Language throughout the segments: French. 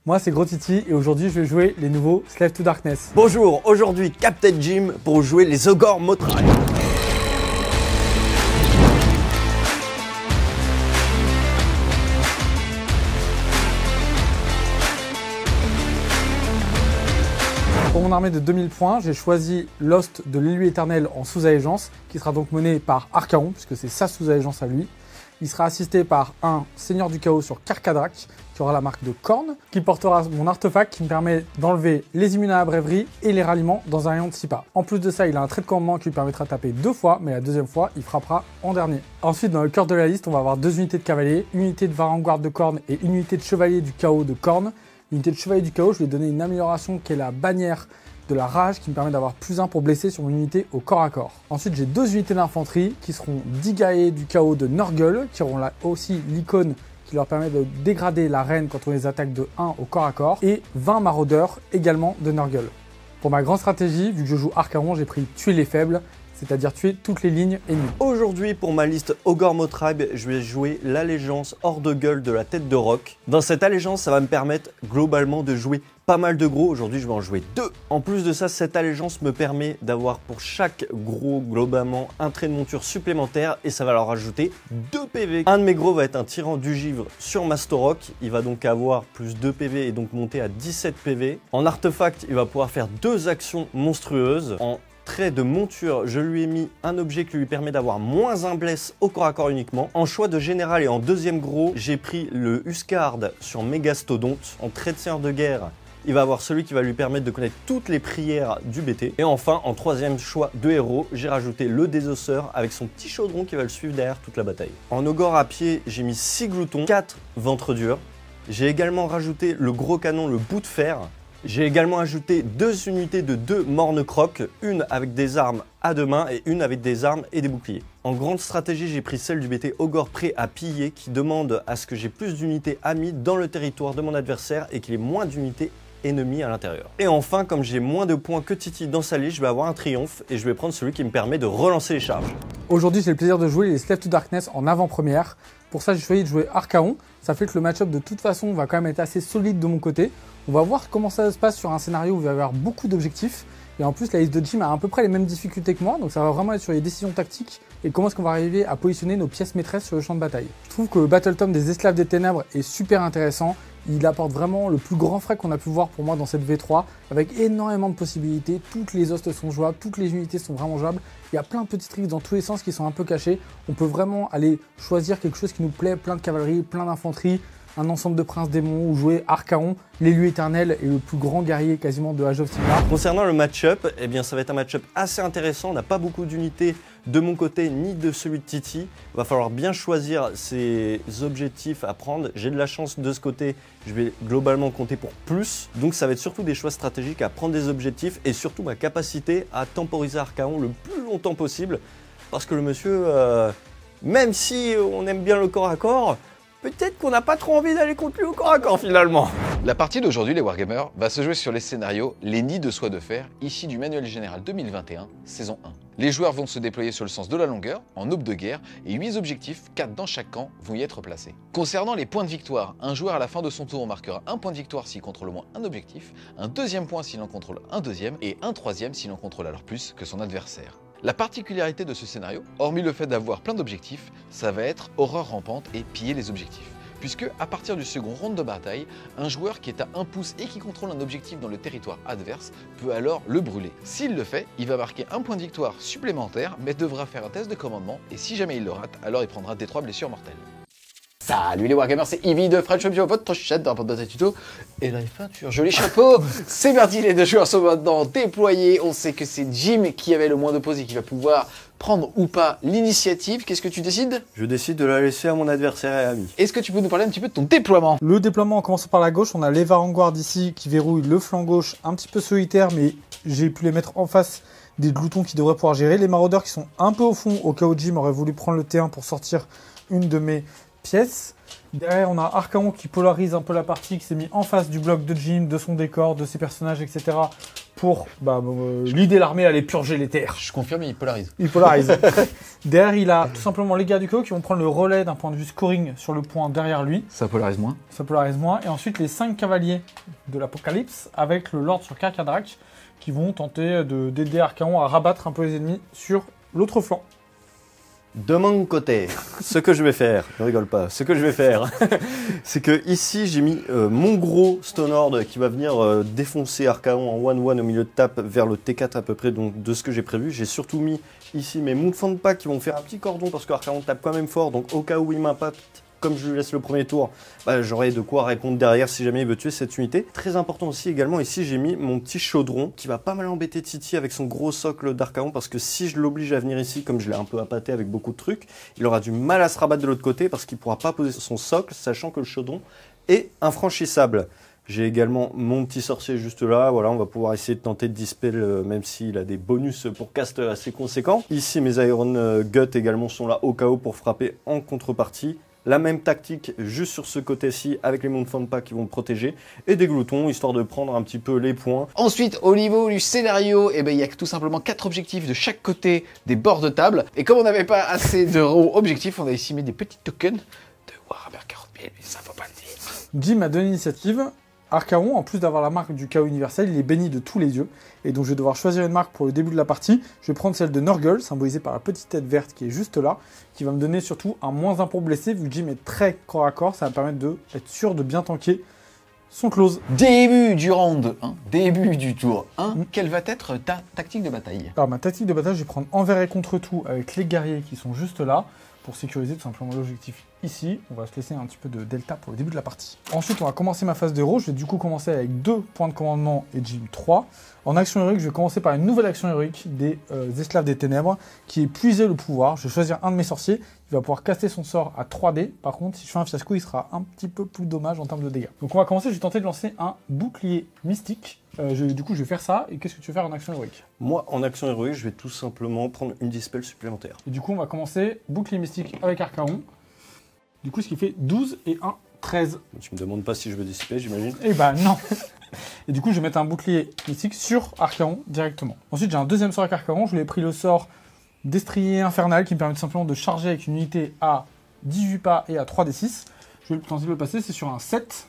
Moi c'est Gros Titi et aujourd'hui je vais jouer les nouveaux Slave to Darkness. Bonjour, aujourd'hui Captain Jim pour jouer les Ogor Motraib. Pour mon armée de 2000 points, j'ai choisi Lost de l'élu éternel en sous-allégeance, qui sera donc mené par Archaon, puisque c'est sa sous-allégeance à lui. Il sera assisté par un Seigneur du Chaos sur Karkadrak, qui aura la marque de Khorne, qui portera mon artefact qui me permet d'enlever les immunes à la brèverie et les ralliements dans un rayon de 6 pas. En plus de ça, il a un trait de commandement qui lui permettra de taper 2 fois, mais la deuxième fois, il frappera en dernier. Ensuite, dans le cœur de la liste, on va avoir 2 unités de cavaliers, une unité de Varanguard de Khorne et une unité de Chevalier du Chaos de Khorne. L'unité de Chevalier du Chaos, je lui ai donné une amélioration qui est la bannière de la rage qui me permet d'avoir +1 pour blesser sur mon unité au corps à corps. Ensuite, j'ai 2 unités d'infanterie qui seront 10 guerriers du chaos de Nurgle, qui auront là aussi l'icône qui leur permet de dégrader la reine quand on les attaque de 1 au corps à corps, et 20 maraudeurs également de Nurgle. Pour ma grande stratégie, vu que je joue Archaon, j'ai pris tuer les faibles, c'est-à-dire tuer toutes les lignes ennemies. Aujourd'hui, pour ma liste Ogor Motraib, je vais jouer l'allégeance hors de gueule de la tête de roc. Dans cette allégeance, ça va me permettre globalement de jouer pas mal de gros. Aujourd'hui, je vais en jouer 2. En plus de ça, cette allégeance me permet d'avoir pour chaque gros, globalement, un trait de monture supplémentaire et ça va leur rajouter 2 PV. Un de mes gros va être un tyran du givre sur Mastorok. Il va donc avoir plus 2 PV et donc monter à 17 PV. En artefact, il va pouvoir faire 2 actions monstrueuses. En trait de monture, je lui ai mis un objet qui lui permet d'avoir moins 1 bless au corps à corps uniquement. En choix de général et en deuxième gros, j'ai pris le Huskard sur Mégastodonte. En trait de seigneur de guerre, il va avoir celui qui va lui permettre de connaître toutes les prières du BT. Et enfin, en troisième choix de héros, j'ai rajouté le Désosseur avec son petit chaudron qui va le suivre derrière toute la bataille. En Ogre à pied, j'ai mis 6 gloutons, 4 ventres durs. J'ai également rajouté le gros canon, le bout de fer. J'ai également ajouté 2 unités de 2 morne-crocs, une avec des armes à 2 mains et une avec des armes et des boucliers. En grande stratégie, j'ai pris celle du BT Ogre prêt à piller qui demande à ce que j'ai plus d'unités amies dans le territoire de mon adversaire et qu'il ait moins d'unités ennemis à l'intérieur. Et enfin, comme j'ai moins de points que Titi dans sa liste, je vais avoir un triomphe et je vais prendre celui qui me permet de relancer les charges. Aujourd'hui, j'ai le plaisir de jouer les Slave to Darkness en avant-première. Pour ça, j'ai choisi de jouer Archaon. Ça fait que le match-up de toute façon va quand même être assez solide de mon côté. On va voir comment ça se passe sur un scénario où il va y avoir beaucoup d'objectifs. Et en plus, la liste de Jim a à peu près les mêmes difficultés que moi. Donc ça va vraiment être sur les décisions tactiques et comment est-ce qu'on va arriver à positionner nos pièces maîtresses sur le champ de bataille. Je trouve que le Battle Tome des Esclaves des Ténèbres est super intéressant. Il apporte vraiment le plus grand frais qu'on a pu voir pour moi dans cette V3, avec énormément de possibilités. Toutes les hostes sont jouables, toutes les unités sont vraiment jouables. Il y a plein de petits tricks dans tous les sens qui sont un peu cachés. On peut vraiment aller choisir quelque chose qui nous plaît, plein de cavalerie, plein d'infanterie, un ensemble de princes démons ou jouer Archaon, l'élu éternel et le plus grand guerrier quasiment de Age of Sigmar. Concernant le match-up, eh bien ça va être un match-up assez intéressant. On n'a pas beaucoup d'unités de mon côté ni de celui de Titi. Il va falloir bien choisir ses objectifs à prendre. J'ai de la chance de ce côté, je vais globalement compter pour plus. Donc ça va être surtout des choix stratégiques à prendre des objectifs et surtout ma capacité à temporiser Archaon le plus longtemps possible. Parce que le monsieur, même si on aime bien le corps à corps, peut-être qu'on n'a pas trop envie d'aller contre lui au corps à corps finalement. La partie d'aujourd'hui, les Wargamers, va se jouer sur les scénarios Les Nids de Soie de Fer, issus du Manuel Général 2021, saison 1. Les joueurs vont se déployer sur le sens de la longueur, en aube de guerre, et 8 objectifs, 4 dans chaque camp, vont y être placés. Concernant les points de victoire, un joueur à la fin de son tour marquera un point de victoire s'il contrôle au moins un objectif, un deuxième point s'il en contrôle un deuxième, et un troisième s'il en contrôle alors plus que son adversaire. La particularité de ce scénario, hormis le fait d'avoir plein d'objectifs, ça va être horreur rampante et piller les objectifs. Puisque, à partir du second round de bataille, un joueur qui est à 1 pouce et qui contrôle un objectif dans le territoire adverse peut alors le brûler. S'il le fait, il va marquer un point de victoire supplémentaire, mais devra faire un test de commandement, et si jamais il le rate, alors il prendra des 3 blessures mortelles. Salut les Wargamers, c'est Ivy de French Champion, votre chaîne dans la de tuto et live peinture. Joli chapeau. C'est parti, les 2 joueurs sont maintenant déployés. On sait que c'est Jim qui avait le moins de pause et qui va pouvoir prendre ou pas l'initiative. Qu'est-ce que tu décides? Je décide de la laisser à mon adversaire et ami. Est-ce que tu peux nous parler un petit peu de ton déploiement? Le déploiement en commençant par la gauche, on a les Varanguard ici qui verrouillent le flanc gauche, un petit peu solitaire, mais j'ai pu les mettre en face des gloutons qui devraient pouvoir gérer. Les maraudeurs qui sont un peu au fond, au cas où Jim aurait voulu prendre le T1 pour sortir une de mes pièces. Derrière, on a Archaon qui polarise un peu la partie, qui s'est mis en face du bloc de Jim, de son décor, de ses personnages, etc. pour l'idée l'armée à aller purger les terres. Je confirme, il polarise. Il polarise. Derrière, il a tout simplement les guerriers du chaos qui vont prendre le relais d'un point de vue scoring sur le point derrière lui. Ça polarise moins. Ça polarise moins. Et ensuite, les 5 cavaliers de l'Apocalypse avec le Lord sur Karkadrak qui vont tenter d'aider Archaon à rabattre un peu les ennemis sur l'autre flanc. De mon côté, ce que je vais faire, ne rigole pas, ce que je vais faire, c'est que ici j'ai mis mon gros Stonehorde qui va venir défoncer Archaon en 1-1 au milieu de table vers le T4 à peu près, donc de ce que j'ai prévu. J'ai surtout mis ici mes Moonfangpa qui vont faire un petit cordon parce qu'Archaon tape quand même fort, donc au cas où il m'impacte, comme je lui laisse le premier tour, j'aurai de quoi répondre derrière si jamais il veut tuer cette unité. Très important aussi également, ici j'ai mis mon petit chaudron qui va pas mal embêter Titi avec son gros socle d'Archaon parce que si je l'oblige à venir ici, comme je l'ai un peu appâté avec beaucoup de trucs, il aura du mal à se rabattre de l'autre côté parce qu'il pourra pas poser son socle, sachant que le chaudron est infranchissable. J'ai également mon petit sorcier juste là, voilà, on va pouvoir essayer de tenter de dispel même s'il a des bonus pour cast assez conséquents. Ici mes Iron Gut également sont là au cas où pour frapper en contrepartie. La même tactique juste sur ce côté-ci avec les Moonfangpa qui vont me protéger et des gloutons histoire de prendre un petit peu les points. Ensuite, au niveau du scénario, il y a tout simplement 4 objectifs de chaque côté des bords de table. Et comme on n'avait pas assez de objectifs, on a ici mis des petits tokens de Warhammer 40 000, mais ça faut pas le dire. Jim a donné l'initiative. Archaon, en plus d'avoir la marque du chaos universel, il est béni de tous les dieux. Et donc je vais devoir choisir une marque pour le début de la partie. Je vais prendre celle de Nurgle, symbolisée par la petite tête verte qui est juste là, qui va me donner surtout un -1 pour blesser, vu que Jim est très corps à corps, ça va me permettre d'être sûr de bien tanker son close. Début du round 1, début du tour 1, quelle va être ta tactique de bataille? Alors ma tactique de bataille, je vais prendre envers et contre tout avec les guerriers qui sont juste là, pour sécuriser tout simplement l'objectif ici. On va se laisser un petit peu de delta pour le début de la partie. Ensuite, on va commencer ma phase de héros. Je vais du coup commencer avec 2 points de commandement et Jim 3. En action héroïque, je vais commencer par une nouvelle action héroïque des esclaves des ténèbres, qui est puiser le pouvoir. Je vais choisir un de mes sorciers. Il va pouvoir caster son sort à 3D. Par contre, si je fais un fiasco, il sera un petit peu plus dommage en termes de dégâts. Donc on va commencer, je vais tenter de lancer un bouclier mystique. Du coup, je vais faire ça. Et qu'est-ce que tu veux faire en action héroïque? Moi, en action héroïque, je vais tout simplement prendre une dispel supplémentaire. Et du coup, on va commencer bouclier mystique avec Archaon. Du coup, ce qui fait 12 et 1, 13. Tu me demandes pas si je veux dissiper, j'imagine? Eh ben non. Et du coup, je vais mettre un bouclier mystique sur Archaon directement. Ensuite, j'ai un deuxième sort avec Archaon. Je lui ai pris le sort destrier infernal qui me permet tout simplement de charger avec une unité à 18 pas et à 3d6. Je vais tenter de le passer, c'est sur un 7.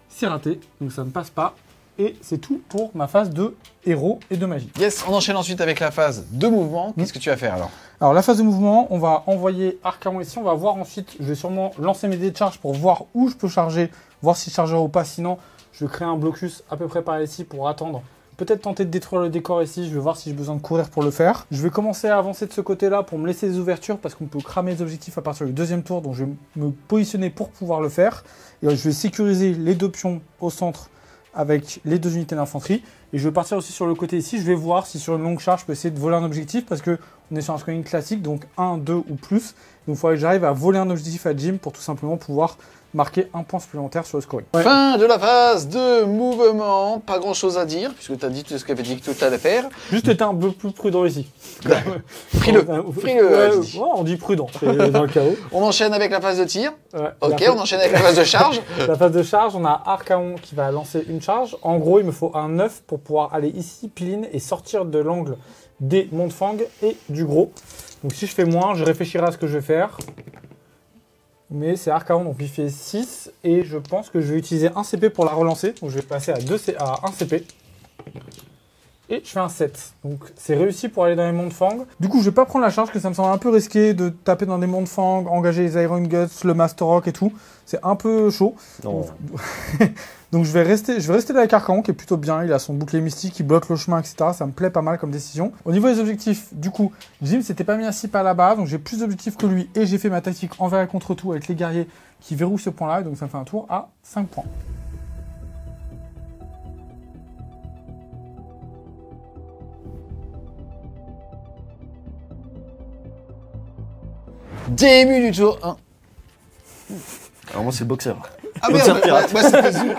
C'est raté, donc ça ne passe pas. Et c'est tout pour ma phase de héros et de magie. Yes, on enchaîne ensuite avec la phase de mouvement. Qu'est-ce que tu vas faire alors? Alors la phase de mouvement, on va envoyer Archaon ici, on va voir ensuite, je vais sûrement lancer mes dés de charge pour voir où je peux charger, voir si je chargerai ou pas, sinon je vais créer un blocus à peu près par ici pour attendre. Peut-être tenter de détruire le décor ici, je vais voir si j'ai besoin de courir pour le faire. Je vais commencer à avancer de ce côté-là pour me laisser des ouvertures parce qu'on peut cramer les objectifs à partir du deuxième tour, donc je vais me positionner pour pouvoir le faire. Et je vais sécuriser les 2 pions au centre avec les 2 unités d'infanterie. Et je vais partir aussi sur le côté ici, je vais voir si sur une longue charge je peux essayer de voler un objectif parce que on est sur un scoring classique, donc 1, 2 ou plus. Donc il faudrait que j'arrive à voler un objectif à Jim pour tout simplement pouvoir marquer un point supplémentaire sur le scoring. Ouais. Fin de la phase de mouvement, pas grand chose à dire, puisque tu as dit tout ce qu'avait dit que tu allais faire. Juste être un peu plus prudent ici. Frileux. Ouais, on dit prudent, c'est dans le chaos. On enchaîne avec la phase de tir. Ouais, Ok, on enchaîne avec la phase de charge. La phase de charge, on a Archaon qui va lancer une charge. En gros, il me faut un 9 pour pouvoir aller ici, piline, et sortir de l'angle des Montfang et du gros. Donc si je fais moins, je réfléchirai à ce que je vais faire. Mais c'est Archaon, donc il fait 6. Et je pense que je vais utiliser un CP pour la relancer. Donc je vais passer à 1 CP. Et je fais un 7. Donc c'est réussi pour aller dans les Montfang. Du coup, je vais pas prendre la charge, parce que ça me semble un peu risqué de taper dans des Montfang, engager les Iron Guts, le Master Rock et tout. C'est un peu chaud. Non. Donc je vais rester là avec Archaon qui est plutôt bien, il a son bouclier mystique, il bloque le chemin, etc. Ça me plaît pas mal comme décision. Au niveau des objectifs, du coup, Jim s'était pas mis à 6 pas là-bas, donc j'ai plus d'objectifs que lui et j'ai fait ma tactique envers et contre tout avec les guerriers qui verrouillent ce point-là, et donc ça me fait un tour à 5 points. Début du tour 1. Alors moi c'est boxeur. Ah merde, moi c'était Zouk.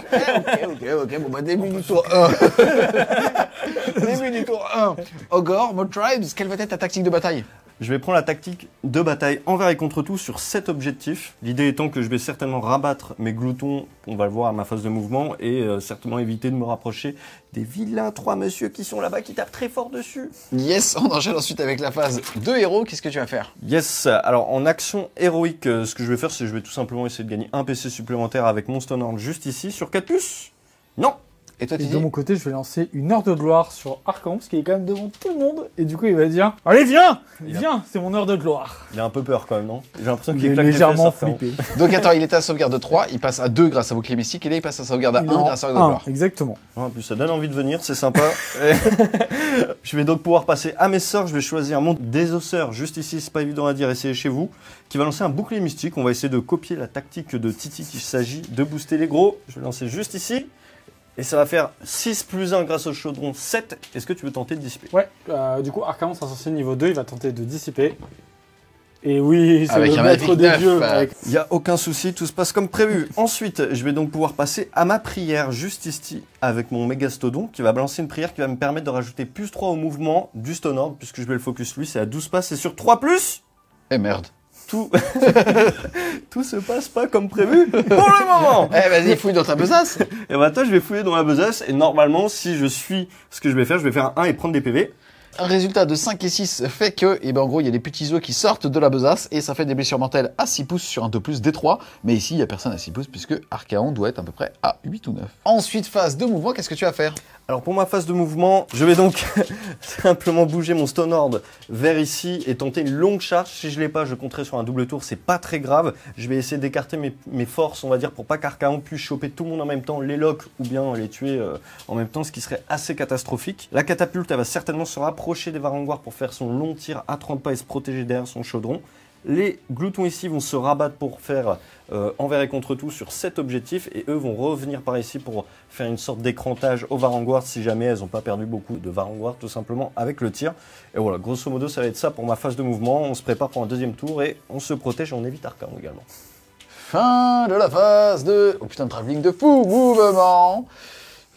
Ok, bon bah début du tour 1. Début du tour 1. Ogre, Mode Tribes, quelle va être ta tactique de bataille? Je vais prendre la tactique de bataille envers et contre tout sur 7 objectifs. L'idée étant que je vais certainement rabattre mes gloutons, on va le voir à ma phase de mouvement, et certainement éviter de me rapprocher des vilains 3 messieurs qui sont là-bas, qui tapent très fort dessus. Yes, on enchaîne ensuite avec la phase de héros. Qu'est-ce que tu vas faire? Yes, alors en action héroïque, ce que je vais faire, c'est que je vais tout simplement essayer de gagner un PC supplémentaire avec mon Stonehound juste ici, sur 4 puces. Non. Et toi, Et de Titi? mon côté, je vais lancer une heure de gloire sur Archaon, parce qu'il est quand même devant tout le monde. Et du coup, il va dire allez, viens, c'est mon heure de gloire. Il a un peu peur quand même, non? J'ai l'impression qu'il Il est claque des légèrement fesses, Archaon. flippé. Donc attends, il était à sauvegarde de 3, il passe à 2 grâce à bouclier mystique, et là il passe à sauvegarde à 1 Non, grâce à de gloire. exactement. En plus, ça donne envie de venir, c'est sympa. Je vais donc pouvoir passer à mes sorts. Je vais choisir mon désosseur, juste ici, c'est pas évident à dire, essayez chez vous, qui va lancer un bouclier mystique. On va essayer de copier la tactique de Titi qu'il s'agit de booster les gros. Je vais lancer juste ici. Et ça va faire 6 plus 1 grâce au chaudron, 7. Est-ce que tu veux tenter de dissiper? Ouais, du coup, Archaon sera sorcier niveau 2, il va tenter de dissiper. Et oui, c'est Avec le un maître magnifique des neuf, dieux. Avec... Il n'y a aucun souci, tout se passe comme prévu. Ensuite, je vais donc pouvoir passer à ma prière juste ici avec mon Mégastodon qui va balancer une prière qui va me permettre de rajouter plus 3 au mouvement du Stonehound puisque je vais le focus lui, c'est à 12 passes et sur 3 plus. Eh merde. Tout... tout se passe pas comme prévu pour le moment. Eh vas-y, fouille dans ta besace. Et bah toi, je vais fouiller dans la besace et normalement, si je suis ce que je vais faire un 1 et prendre des PV. Un résultat de 5 et 6 fait que, eh ben, en gros, il y a des petits os qui sortent de la besace et ça fait des blessures mortelles à 6 pouces sur un 2 plus D3. Mais ici, il n'y a personne à 6 pouces puisque Archaon doit être à peu près à 8 ou 9. Ensuite, phase de mouvement, qu'est-ce que tu vas faire? Alors pour ma phase de mouvement, je vais donc simplement bouger mon Stonehound vers ici et tenter une longue charge. Si je l'ai pas, je compterai sur un double tour, c'est pas très grave. Je vais essayer d'écarter mes forces, on va dire, pour pas qu'Archaon puisse choper tout le monde en même temps, les locks ou bien les tuer en même temps, ce qui serait assez catastrophique. La catapulte, elle va certainement se rapprocher des Varanguars pour faire son long tir à 30 pas et se protéger derrière son chaudron. Les gloutons ici vont se rabattre pour faire envers et contre tout sur 7 objectifs et eux vont revenir par ici pour faire une sorte d'écrantage aux Varanguards si jamais elles n'ont pas perdu beaucoup de Varanguards tout simplement avec le tir. Et voilà, grosso modo ça va être ça pour ma phase de mouvement. On se prépare pour un deuxième tour et on se protège et on évite Archaon également. Fin de la phase de... Oh putain de travelling de fou, mouvement.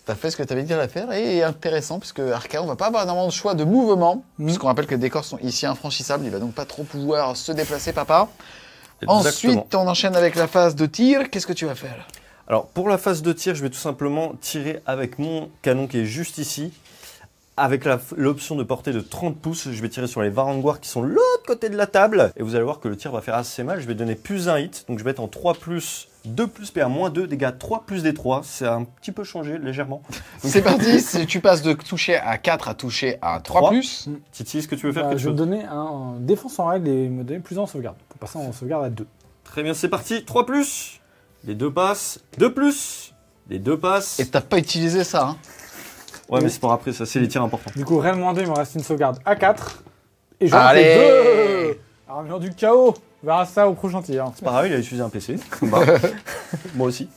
T'as fait ce que t'avais dit à faire et intéressant puisque Archaon va pas avoir énormément de choix de mouvement puisqu'on rappelle que les décors sont ici infranchissables, il va donc pas trop pouvoir se déplacer papa. Exactement. Ensuite on enchaîne avec la phase de tir, qu'est-ce que tu vas faire? Alors pour la phase de tir, je vais tout simplement tirer avec mon canon qui est juste ici. Avec l'option de portée de 30 pouces, je vais tirer sur les Varanguars qui sont de l'autre côté de la table. Et vous allez voir que le tir va faire assez mal. Je vais donner plus un hit, donc je vais être en 3 plus, 2 plus PA, moins 2, dégâts 3 plus D3. C'est un petit peu changé, légèrement. C'est parti, tu passes de toucher à 4 à toucher à 3 plus. Titi, est-ce que tu veux faire Bah, quelque je vais chose? me donner un défense en règle et me donner plus en sauvegarde. Pour passer en sauvegarde à 2. Très bien, c'est parti. 3 plus. Les 2 passent. 2 plus. Les 2 passent. Et t'as pas utilisé ça, hein? Ouais, mais c'est pour après, ça, c'est les tirs importants. Du coup, rien de moins 2, il me reste une sauvegarde à 4. Et j'en Allez. fais 2. Armure du chaos. On verra ça au prochain tir. C'est pas grave, il a utilisé un PC. Bah, moi aussi.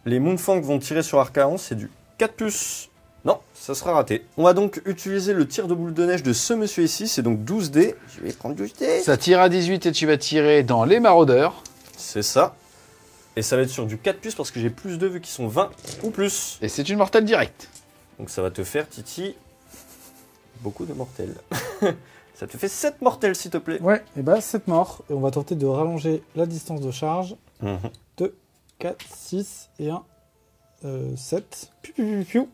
Les Moonfang vont tirer sur Archaon, c'est du 4 plus. Non, ça sera raté. On va donc utiliser le tir de boule de neige de ce monsieur ici, c'est donc 12 dés. Je vais prendre 12 dés. Ça tire à 18 et tu vas tirer dans les maraudeurs. C'est ça. Et ça va être sur du 4 plus parce que j'ai plus 2 vu qu'ils sont 20 ou plus. Et c'est une mortelle directe. Donc ça va te faire, Titi, beaucoup de mortels. Ça te fait 7 mortels, s'il te plaît. Ouais, et bah 7 morts. Et on va tenter de rallonger la distance de charge. 2, 4, 6 et 1, 7. Piu, piu, piu, piu.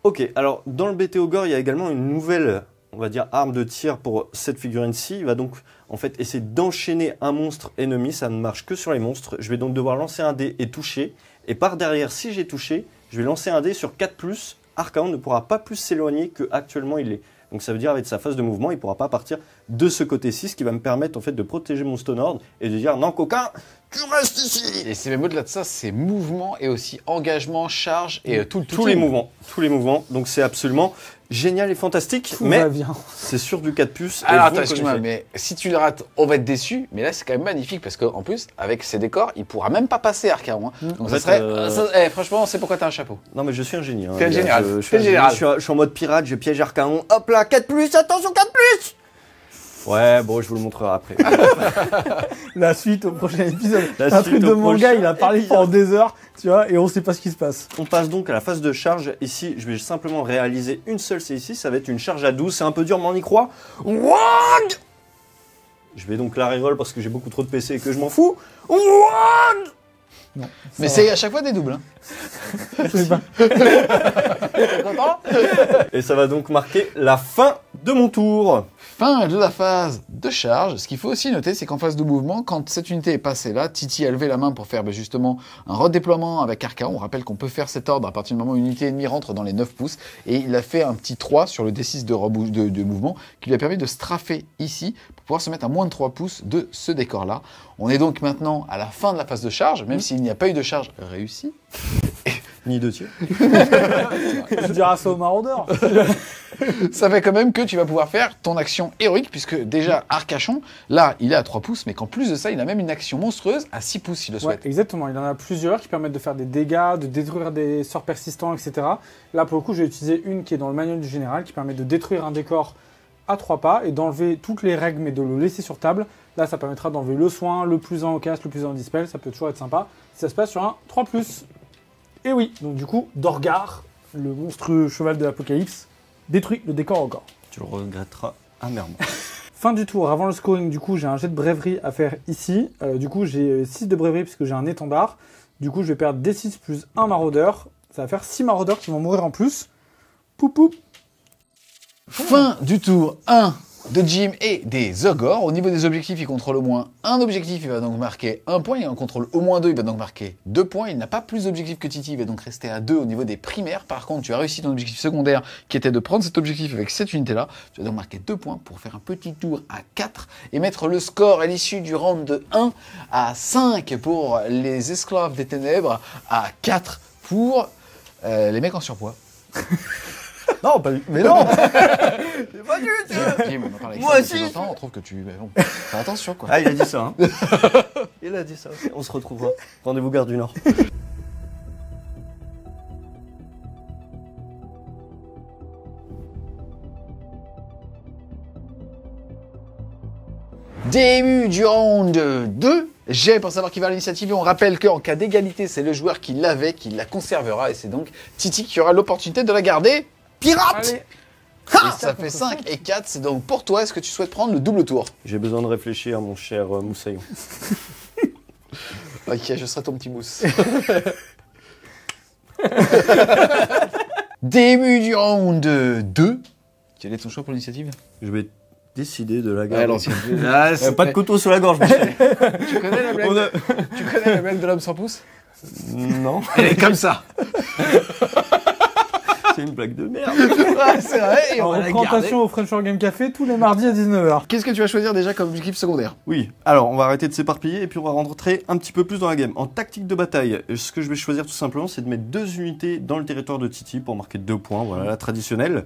Ok, alors dans le BT Ogre, il y a également une nouvelle, on va dire, arme de tir pour cette figurine-ci. Il va donc en fait essayer d'enchaîner un monstre ennemi. Ça ne marche que sur les monstres. Je vais donc devoir lancer un dé et toucher. Et par derrière, si j'ai touché, je vais lancer un dé sur 4 plus. Archaon ne pourra pas plus s'éloigner qu'actuellement il est. Donc ça veut dire avec sa phase de mouvement, il ne pourra pas partir de ce côté-ci, ce qui va me permettre en fait de protéger mon Stonehound et de dire non coquin, tu restes ici. Et c'est même au-delà de ça, c'est mouvement et aussi engagement, charge et tous les mouvements. Donc c'est absolument génial et fantastique. Tout mais va bien. c'est sur du 4 puces. Alors et attends, vous excuse-moi, connaissez. mais si tu le rates, on va être déçu. Mais là, c'est quand même magnifique parce qu'en plus, avec ces décors, il pourra même pas passer Archaon. Hein. Donc En ça fait, serait. Franchement, c'est pourquoi t'as un chapeau. Non mais je suis un génie. Hein, T'es un les gars. général. Je T'es suis un le génie. général. Je suis en mode pirate, je piège Archaon. Hop là, 4 plus, attention 4 plus. Ouais, bon, je vous le montrerai après. La suite au prochain épisode. La Un suite truc au de manga, prochain il a parlé épisode. pendant des heures, tu vois, et on sait pas ce qui se passe. On passe donc à la phase de charge. Ici, je vais simplement réaliser une seule, c'est ici. Ça va être une charge à 12. C'est un peu dur, mais on y croit. Wouah Je vais donc la reroll parce que j'ai beaucoup trop de PC et que je m'en fous. One. Non. Mais c'est à chaque fois des doubles. Hein. C'est pas- T'es content? Et ça va donc marquer la fin de mon tour. Fin de la phase de charge. Ce qu'il faut aussi noter, c'est qu'en phase de mouvement, quand cette unité est passée là, Titi a levé la main pour faire justement un redéploiement avec Archaon. On rappelle qu'on peut faire cet ordre à partir du moment où une unité ennemie rentre dans les 9 pouces. Et il a fait un petit 3 sur le D6 de mouvement qui lui a permis de straffer ici pour pouvoir se mettre à moins de 3 pouces de ce décor-là. On est donc maintenant à la fin de la phase de charge, même s'il n'y a pas eu de charge réussie. Ni de tir. Je dirais ça au maraudeur. Ça fait quand même que tu vas pouvoir faire ton action héroïque, puisque déjà Arcachon, là, il est à 3 pouces, mais qu'en plus de ça, il a même une action monstrueuse à 6 pouces s'il le Ouais, souhaite. exactement. Il en a plusieurs qui permettent de faire des dégâts, de détruire des sorts persistants, etc. Là, pour le coup, j'ai utilisé une qui est dans le manuel du général, qui permet de détruire un décor à 3 pas et d'enlever toutes les règles, mais de le laisser sur table. Là, ça permettra d'enlever le soin, le plus 1 au casse, le plus 1 au dispel. Ça peut toujours être sympa. Si ça se passe sur un 3+. Et oui, donc du coup, Dorgar, le monstrueux cheval de l'Apocalypse, détruit le décor encore. Tu le regretteras amèrement. Fin du tour, avant le scoring, du coup, j'ai un jet de brèverie à faire ici. Du coup, j'ai 6 de brèverie puisque j'ai un étendard. Du coup, je vais perdre D6 plus 1 maraudeur. Ça va faire 6 maraudeurs qui vont mourir en plus. Poup poup. Fin du tour 1 de Jim et des Ogors. Au niveau des objectifs, il contrôle au moins un objectif, il va donc marquer 1 point. Il en contrôle au moins 2, il va donc marquer 2 points. Il n'a pas plus d'objectifs que Titi, il va donc rester à 2 au niveau des primaires. Par contre, tu as réussi ton objectif secondaire qui était de prendre cet objectif avec cette unité-là. Tu vas donc marquer 2 points pour faire un petit tour à 4 et mettre le score à l'issue du round de 1 à 5 pour les esclaves des ténèbres, à 4 pour les mecs en surpoids. Non, pas du... Mais non. C'est pas du tout. Jim, on en parle avec Moi ça aussi. depuis longtemps, on trouve que tu... Mais bon, fais attention quoi. Ah, il a dit ça. Hein. Il a dit ça. Ok, on se retrouvera. Rendez-vous Gare du Nord. Début du round 2. J'ai pour savoir qui va à l'initiative et on rappelle qu'en cas d'égalité, c'est le joueur qui l'avait, qui la conservera et c'est donc Titi qui aura l'opportunité de la garder. Pirate. Allez. Et ça fait 5 et 4, c'est donc pour toi, est-ce que tu souhaites prendre le double tour? J'ai besoin de réfléchir, mon cher Moussaillon. Ok, je serai ton petit mousse. Début du round 2. Quel est ton choix pour l'initiative? Je vais décider de la Ouais, garder. l'ancienne. Ah, c'est pas de couteau sur la gorge, Michel. Tu connais la blague, tu connais la blague de l'homme sans pouce? Non, Elle est comme ça. c'est une blague de merde. Ouais, c'est vrai, et on En va la garder. représentation au French Game Café tous les mardis à 19h. Qu'est-ce que tu vas choisir déjà comme objectif secondaire? Oui, alors on va arrêter de s'éparpiller et puis on va rentrer un petit peu plus dans la game. En tactique de bataille, ce que je vais choisir tout simplement, c'est de mettre 2 unités dans le territoire de Titi pour marquer 2 points, voilà la traditionnelle.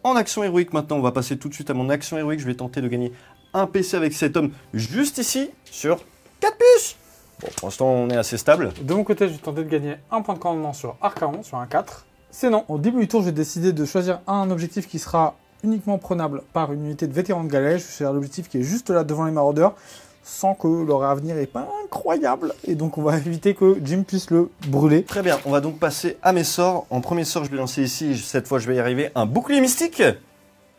En action héroïque maintenant, on va passer tout de suite à mon action héroïque. Je vais tenter de gagner un PC avec cet homme juste ici sur 4 puces. Bon, pour l'instant, on est assez stable. De mon côté, je vais tenter de gagner un point de commandement sur Archaon, sur un 4. C'est non. Au début du tour, j'ai décidé de choisir un objectif qui sera uniquement prenable par une unité de vétérans de galère. Je vais choisir l'objectif qui est juste là devant les maraudeurs, sans que leur avenir est pas incroyable. Et donc, on va éviter que Jim puisse le brûler. Très bien, on va donc passer à mes sorts. En premier sort, je vais lancer ici, cette fois je vais y arriver, un bouclier mystique.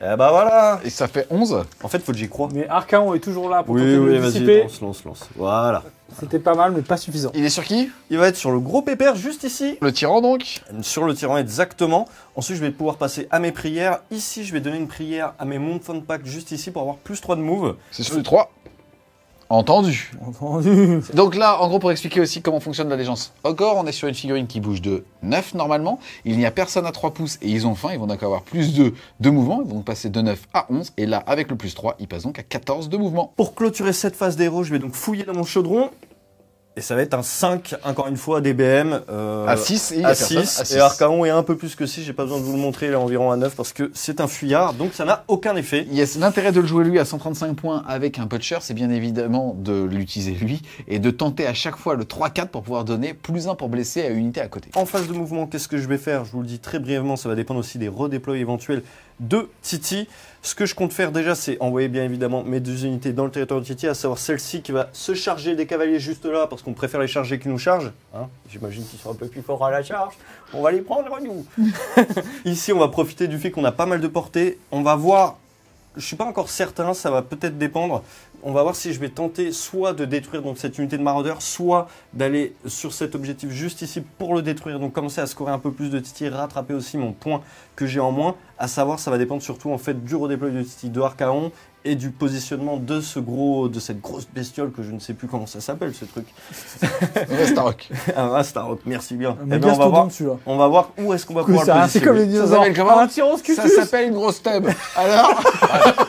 Et bah voilà. Et ça fait 11. En fait, faut que j'y croie. Mais Archaon est toujours là pour Oui, tenter de oui, le vas-y, dissiper. lance. Voilà. C'était pas mal, mais pas suffisant. Il est sur qui? Il va être sur le gros pépère juste ici. Le tyran donc. Sur le tyran exactement. Ensuite, je vais pouvoir passer à mes prières. Ici, je vais donner une prière à mes Montfund Pact juste ici pour avoir plus 3 de move. C'est sur le 3. Entendu. Entendu. Donc là, en gros, pour expliquer aussi comment fonctionne l'allégeance Ogre, on est sur une figurine qui bouge de 9 normalement. Il n'y a personne à 3 pouces et ils ont faim. Ils vont donc avoir plus de mouvement. Ils vont donc passer de 9 à 11. Et là, avec le plus 3, ils passent donc à 14 de mouvement. Pour clôturer cette phase d'héros, je vais donc fouiller dans mon chaudron. Et ça va être un 5, encore une fois, DBM. À 6 et il y a à personne. 6. Et Archaon est un peu plus que 6. J'ai pas besoin de vous le montrer. Il est environ à 9 parce que c'est un fuyard. Donc ça n'a aucun effet. Yes, l'intérêt de le jouer lui à 135 points avec un puncher, c'est bien évidemment de l'utiliser lui et de tenter à chaque fois le 3-4 pour pouvoir donner plus 1 pour blesser à une unité à côté. En phase de mouvement, qu'est-ce que je vais faire? Je vous le dis très brièvement, ça va dépendre aussi des redéploys éventuels de Titi. Ce que je compte faire déjà, c'est envoyer bien évidemment mes 2 unités dans le territoire de Titi, à savoir celle-ci qui va se charger des cavaliers juste là, parce qu'on préfère les charger qu'ils nous chargent. Hein, j'imagine qu'ils sont un peu plus forts à la charge. On va les prendre, nous. Ici, on va profiter du fait qu'on a pas mal de portée. On va voir, je suis pas encore certain, ça va peut-être dépendre. on va voir si je vais tenter soit de détruire donc, cette unité de maraudeur, soit d'aller sur cet objectif juste ici pour le détruire. Donc commencer à scorer un peu plus de Titi, rattraper aussi mon point que j'ai en moins. À savoir, ça va dépendre surtout en fait du redéploy de Titi, de Archaon et du positionnement de cette grosse bestiole que je ne sais plus comment ça s'appelle ce truc. Starrock. Un Rastarok, merci bien. Un mégastodon dessus, là. On va voir où est-ce qu'on va pouvoir le C'est positionner. comme les Ça dinosaures. s'appelle comment? Un tyrannosaurus. Ça s'appelle une grosse tub. Alors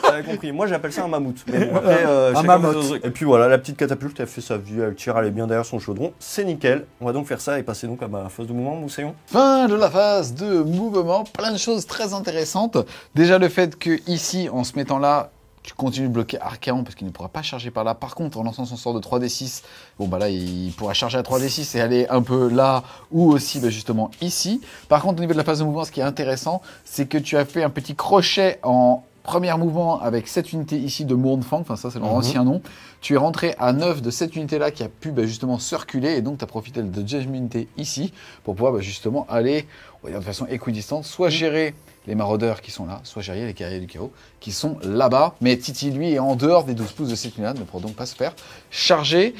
T'avais compris, moi j'appelle ça un mammouth. Mais bon, après, chacun mammouth. fait son truc. Et puis voilà, la petite catapulte, elle fait sa vie, elle tire, elle est bien derrière son chaudron. C'est nickel. On va donc faire ça et passer donc à ma phase de mouvement, Moussaillon. Fin de la phase de mouvement, plein de choses très intéressantes. Déjà le fait que ici, en se mettant là, tu continues de bloquer Archaon parce qu'il ne pourra pas charger par là. Par contre, en lançant son sort de 3d6, bon bah là il pourra charger à 3d6 et aller un peu là ou aussi bah, justement ici. Par contre, au niveau de la phase de mouvement, ce qui est intéressant, c'est que tu as fait un petit crochet en premier mouvement avec cette unité ici de Mournfang, enfin ça c'est leur ancien nom. Tu es rentré à 9 de cette unité-là qui a pu bah, justement circuler et donc tu as profité de deuxième unité ici pour pouvoir bah, justement aller on va dire, de façon équidistante, soit gérer les maraudeurs qui sont là, soit gérer les guerriers du chaos qui sont là-bas. Mais Titi, lui, est en dehors des 12 pouces de cette unité, ne pourra donc pas se faire charger.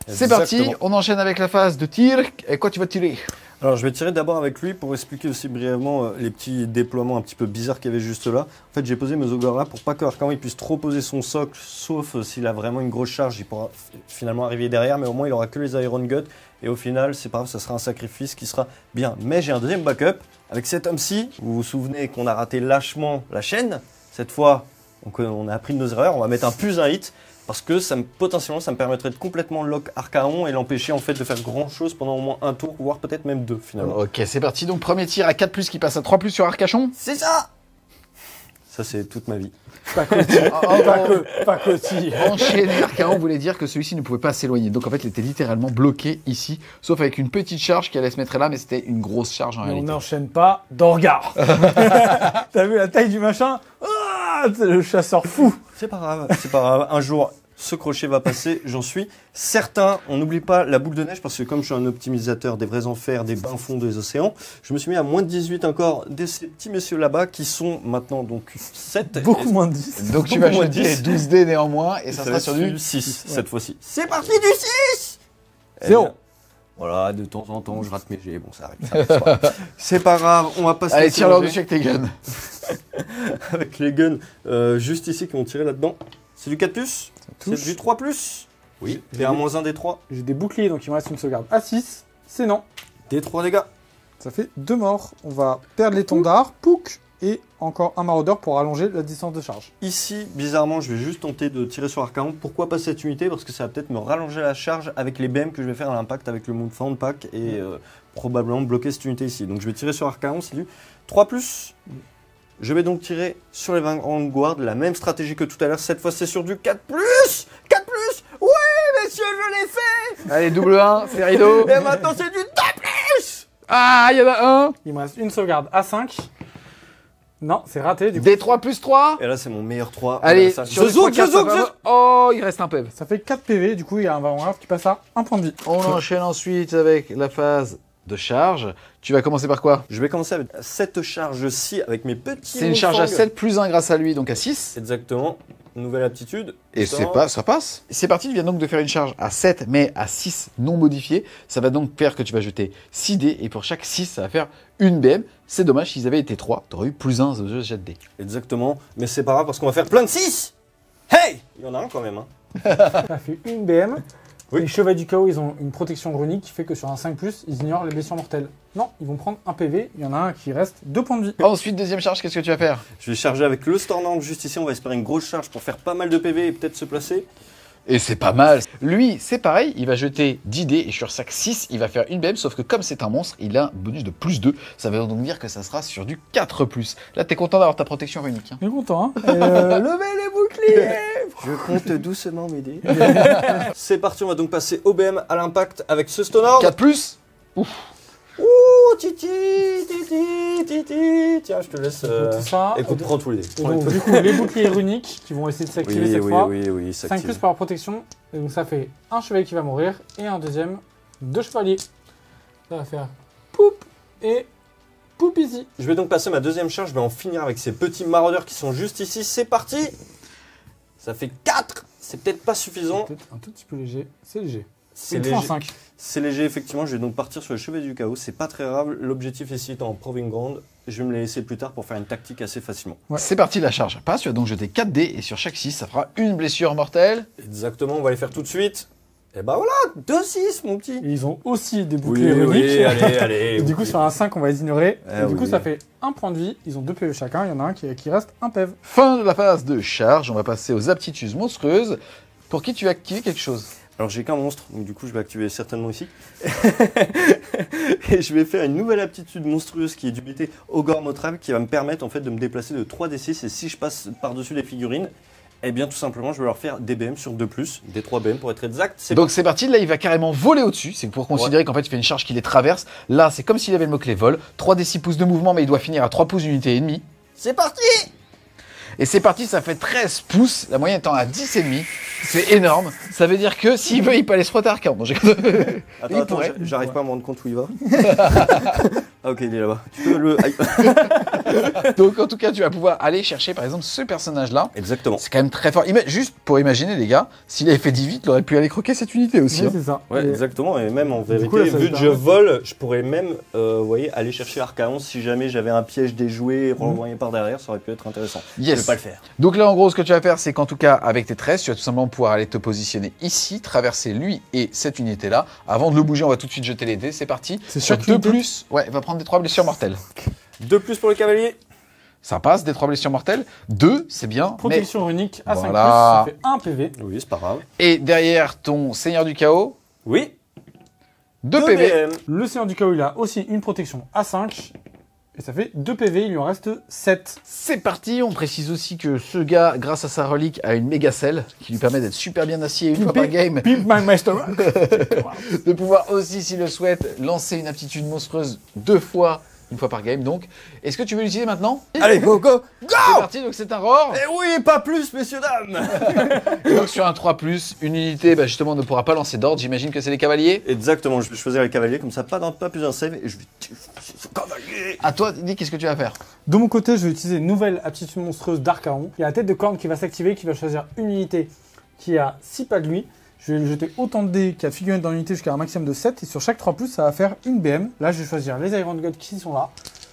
C'est parti, on enchaîne avec la phase de tir. Et quoi tu vas tirer? Alors je vais tirer d'abord avec lui pour expliquer aussi brièvement les petits déploiements un petit peu bizarres qu'il y avait juste là. En fait j'ai posé mes ogres là pour pas que Archaon puisse trop poser son socle, sauf s'il a vraiment une grosse charge, il pourra finalement arriver derrière, mais au moins il aura que les Iron Guts. Et au final c'est pas grave, ça sera un sacrifice qui sera bien. Mais j'ai un deuxième backup avec cet homme-ci. Vous vous souvenez qu'on a raté lâchement la chaîne. Cette fois on a appris de nos erreurs, on va mettre un plus un hit. Parce que potentiellement, ça me permettrait de complètement lock Archaon et l'empêcher en fait de faire grand chose pendant au moins un tour, voire peut-être même deux finalement. Ok, c'est parti. Donc premier tir à 4+, qui passe à 3+ sur Arcachon. C'est ça. Ça c'est toute ma vie. Pas que si. Enchaîner Archaon voulait dire que celui-ci ne pouvait pas s'éloigner. Donc en fait, il était littéralement bloqué ici, sauf avec une petite charge qui allait se mettre là, mais c'était une grosse charge en Mais on réalité. n'enchaîne pas d'Orgar. T'as vu la taille du machin? Ah, c'est le chasseur fou. C'est pas grave, c'est pas grave. Un jour, ce crochet va passer, j'en suis certain. On n'oublie pas la boule de neige parce que comme je suis un optimisateur des vrais enfers, des bains fonds des océans, je me suis mis à moins de 18 encore de ces petits messieurs là-bas qui sont maintenant donc 7. Beaucoup moins de 10. Donc tu vas Beaucoup moins jeter 10. 12 dés néanmoins, et ça Ça sera va sur être du 6 Ouais. cette fois-ci. C'est parti du 6. Zéro. Voilà, de temps en temps, je rate mes jets. Bon, ça arrive. C'est pas grave. C'est pas grave, on va passer. Allez, tire-leur dessus avec tes guns. Avec les guns juste ici qui vont tirer là-dedans. C'est du 4+, c'est touche. du 3+. Oui, des 1-1 des 3. J'ai des boucliers, donc il me reste une sauvegarde à 6. C'est non. Des 3 dégâts. Ça fait 2 morts. On va perdre l'étendard. Pouc. Et encore un maraudeur pour allonger la distance de charge. Ici, bizarrement, je vais juste tenter de tirer sur Archaon. Pourquoi pas cette unité? Parce que ça va peut-être me rallonger la charge avec les BM que je vais faire à l'impact avec le Moonfound Pack et probablement bloquer cette unité ici. Donc je vais tirer sur Archaon, c'est du 3+. Je vais donc tirer sur les Vanguard, la même stratégie que tout à l'heure. Cette fois, c'est sur du 4+. 4+. Oui, messieurs, je l'ai fait. Allez, double 1, c'est rideau. Et maintenant, c'est du 2+. Ah, il y en a un. Il me reste une sauvegarde à 5. Non, c'est raté. Du coup, Des 3+3. Et là, c'est mon meilleur 3. Allez, Ça, sur je zoome, les 3, je zoome, ça je va- Oh, il reste un PEV. ça fait 4 PV. Du coup, il y a un Vanguard qui passe à 1 point de vie. On enchaîne ensuite avec la phase de charge. Tu vas commencer par quoi? Je vais commencer avec cette charge-ci avec mes petits. C'est une charge à Moonfang. 7 plus 1 grâce à lui, donc à 6. Exactement. Nouvelle aptitude. Et Ça. ça passe. C'est parti, tu viens donc de faire une charge à 7, mais à 6 non modifié. Ça va donc faire que tu vas jeter 6 dés, et pour chaque 6, ça va faire une BM. C'est dommage, s'ils avaient été 3, tu aurais eu plus 1 de jet de dés. Exactement. Mais c'est pas grave parce qu'on va faire plein de 6. Hey, il y en a un quand même. Hein. Ça fait une BM. Oui. Les chevaliers du chaos, ils ont une protection runique qui fait que sur un 5+, ils ignorent les blessures mortelles. Non, ils vont prendre un PV. Il y en a un qui reste 2 points de vie. Ensuite, deuxième charge, qu'est-ce que tu vas faire? Je vais charger avec le Stormland juste ici. On va espérer une grosse charge pour faire pas mal de PV et peut-être se placer. Et c'est pas mal. Lui, c'est pareil, il va jeter 10 dés, et sur chaque 6, il va faire une BM, sauf que comme c'est un monstre, il a un bonus de plus 2. Ça veut donc dire que ça sera sur du 4+. Là, t'es content d'avoir ta protection runique. Hein. Je suis content, hein. Levez les boucliers. Je compte doucement m'aider. C'est parti, on va donc passer au BM à l'impact avec ce Stormland. 4+. Ouh, titi, titi, titi. Tiens, je te laisse. Tout ça. Écoute, prends tous les dés. Et donc, du coup, les boucliers runiques qui vont essayer de s'activer cette fois. oui, 5+ par protection. Et donc, ça fait un chevalier qui va mourir et un deuxième, 2 chevaliers. Ça va faire poup et poup ici. Je vais donc passer ma deuxième charge. Je vais en finir avec ces petits maraudeurs qui sont juste ici. C'est parti. Ça fait 4. c'est peut-être pas suffisant. Peut-être un tout petit peu léger. C'est léger. C'est Une léger. fois 5. C'est léger, effectivement. Je vais donc partir sur le Chevalier du Chaos. C'est pas très grave. L'objectif ici étant en Proving Ground, je vais me les laisser plus tard pour faire une tactique assez facilement. Ouais. C'est parti, la charge passe. Tu vas donc jeter 4 dés et sur chaque 6, ça fera une blessure mortelle. Exactement, on va les faire tout de suite. Et bah voilà, 2-6, mon petit. Et ils ont aussi des boucliers runiques. allez. Et du coup, sur un 5, on va les ignorer. Ah et du coup, oui. ça fait un point de vie. Ils ont 2 PV chacun. Il y en a un qui reste un PEV. Fin de la phase de charge, on va passer aux aptitudes monstrueuses. Pour qui tu vas activer quelque chose? Alors j'ai qu'un monstre, donc du coup je vais activer certainement ici. Et je vais faire une nouvelle aptitude monstrueuse qui est d'unité Ogre Motrab qui va me permettre en fait de me déplacer de 3d6 et si je passe par-dessus les figurines, eh bien tout simplement je vais leur faire des BM sur 2+, des 3 BM pour être exact. Donc c'est parti, là il va carrément voler au-dessus, c'est pour considérer qu'en fait il fait une charge qui les traverse. Là c'est comme s'il avait le mot-clé vol, 3d6 pouces de mouvement mais il doit finir à 3 pouces d'unité et demie. C'est parti. Et c'est parti, ça fait 13 pouces, la moyenne étant à 10,5. C'est énorme. Ça veut dire que s'il veut, il peut aller se frotter à 40. Attends, j'arrive pas à me rendre compte où il va. Ah ok, il est là-bas. Tu peux le... Aïe. Donc en tout cas, tu vas pouvoir aller chercher par exemple ce personnage-là. Exactement. C'est quand même très fort. Juste pour imaginer les gars, s'il avait fait 18, il aurait pu aller croquer cette unité aussi. Oui, hein. c'est ça. Ouais, Et exactement. Et même en vérité, coup, là, ça vu lui que je permet- vole, je pourrais même vous voyez, aller chercher Archaon si jamais j'avais un piège déjoué renvoyé par derrière, ça aurait pu être intéressant. Je Yes. vais pas le faire. Donc là en gros, ce que tu vas faire, c'est qu'en tout cas, avec tes 13, tu vas tout simplement pouvoir aller te positionner ici, traverser lui et cette unité-là. Avant de le bouger, on va tout de suite jeter les dés. C'est parti. C'est Sur chaque 2 unité plus, ouais, va prendre des 3 blessures mortelles. 2+ pour le cavalier. Ça passe, des 3 blessures mortelles. 2, c'est bien. Protection runique à 5+, Voilà. ça fait 1 PV. Oui, c'est pas grave. Et derrière ton Seigneur du Chaos, Oui. 2 PV. BM. Le Seigneur du Chaos, il a aussi une protection à 5. Et ça fait 2 PV, il lui en reste 7. C'est parti, on précise aussi que ce gars, grâce à sa relique, a une méga selle qui lui permet d'être super bien acier une fois par game, Pimp my master. de pouvoir aussi, s'il le souhaite, lancer une aptitude monstrueuse 2 fois, une fois par game. Donc, est-ce que tu veux l'utiliser maintenant? Allez, go, go, C'est go. parti, donc c'est un roar. Eh oui, pas plus, messieurs, dames. Et donc sur un 3+, une unité bah, justement ne pourra pas lancer d'ordre, j'imagine que c'est les cavaliers. Exactement, je vais choisir les cavaliers, comme ça, pas plus un save, et je vais défoncer ce cavalier. À toi, dis qu'est-ce que tu vas faire? De mon côté, je vais utiliser une nouvelle aptitude monstrueuse d'Archaon. Il y a la tête de corne qui va s'activer, qui va choisir une unité qui a 6 pas de lui. Je vais lui jeter autant de dés qu'il y a de figurines dans l'unité jusqu'à un maximum de 7. Et sur chaque 3+, ça va faire une BM. Là, je vais choisir les Iron Gods qui sont là.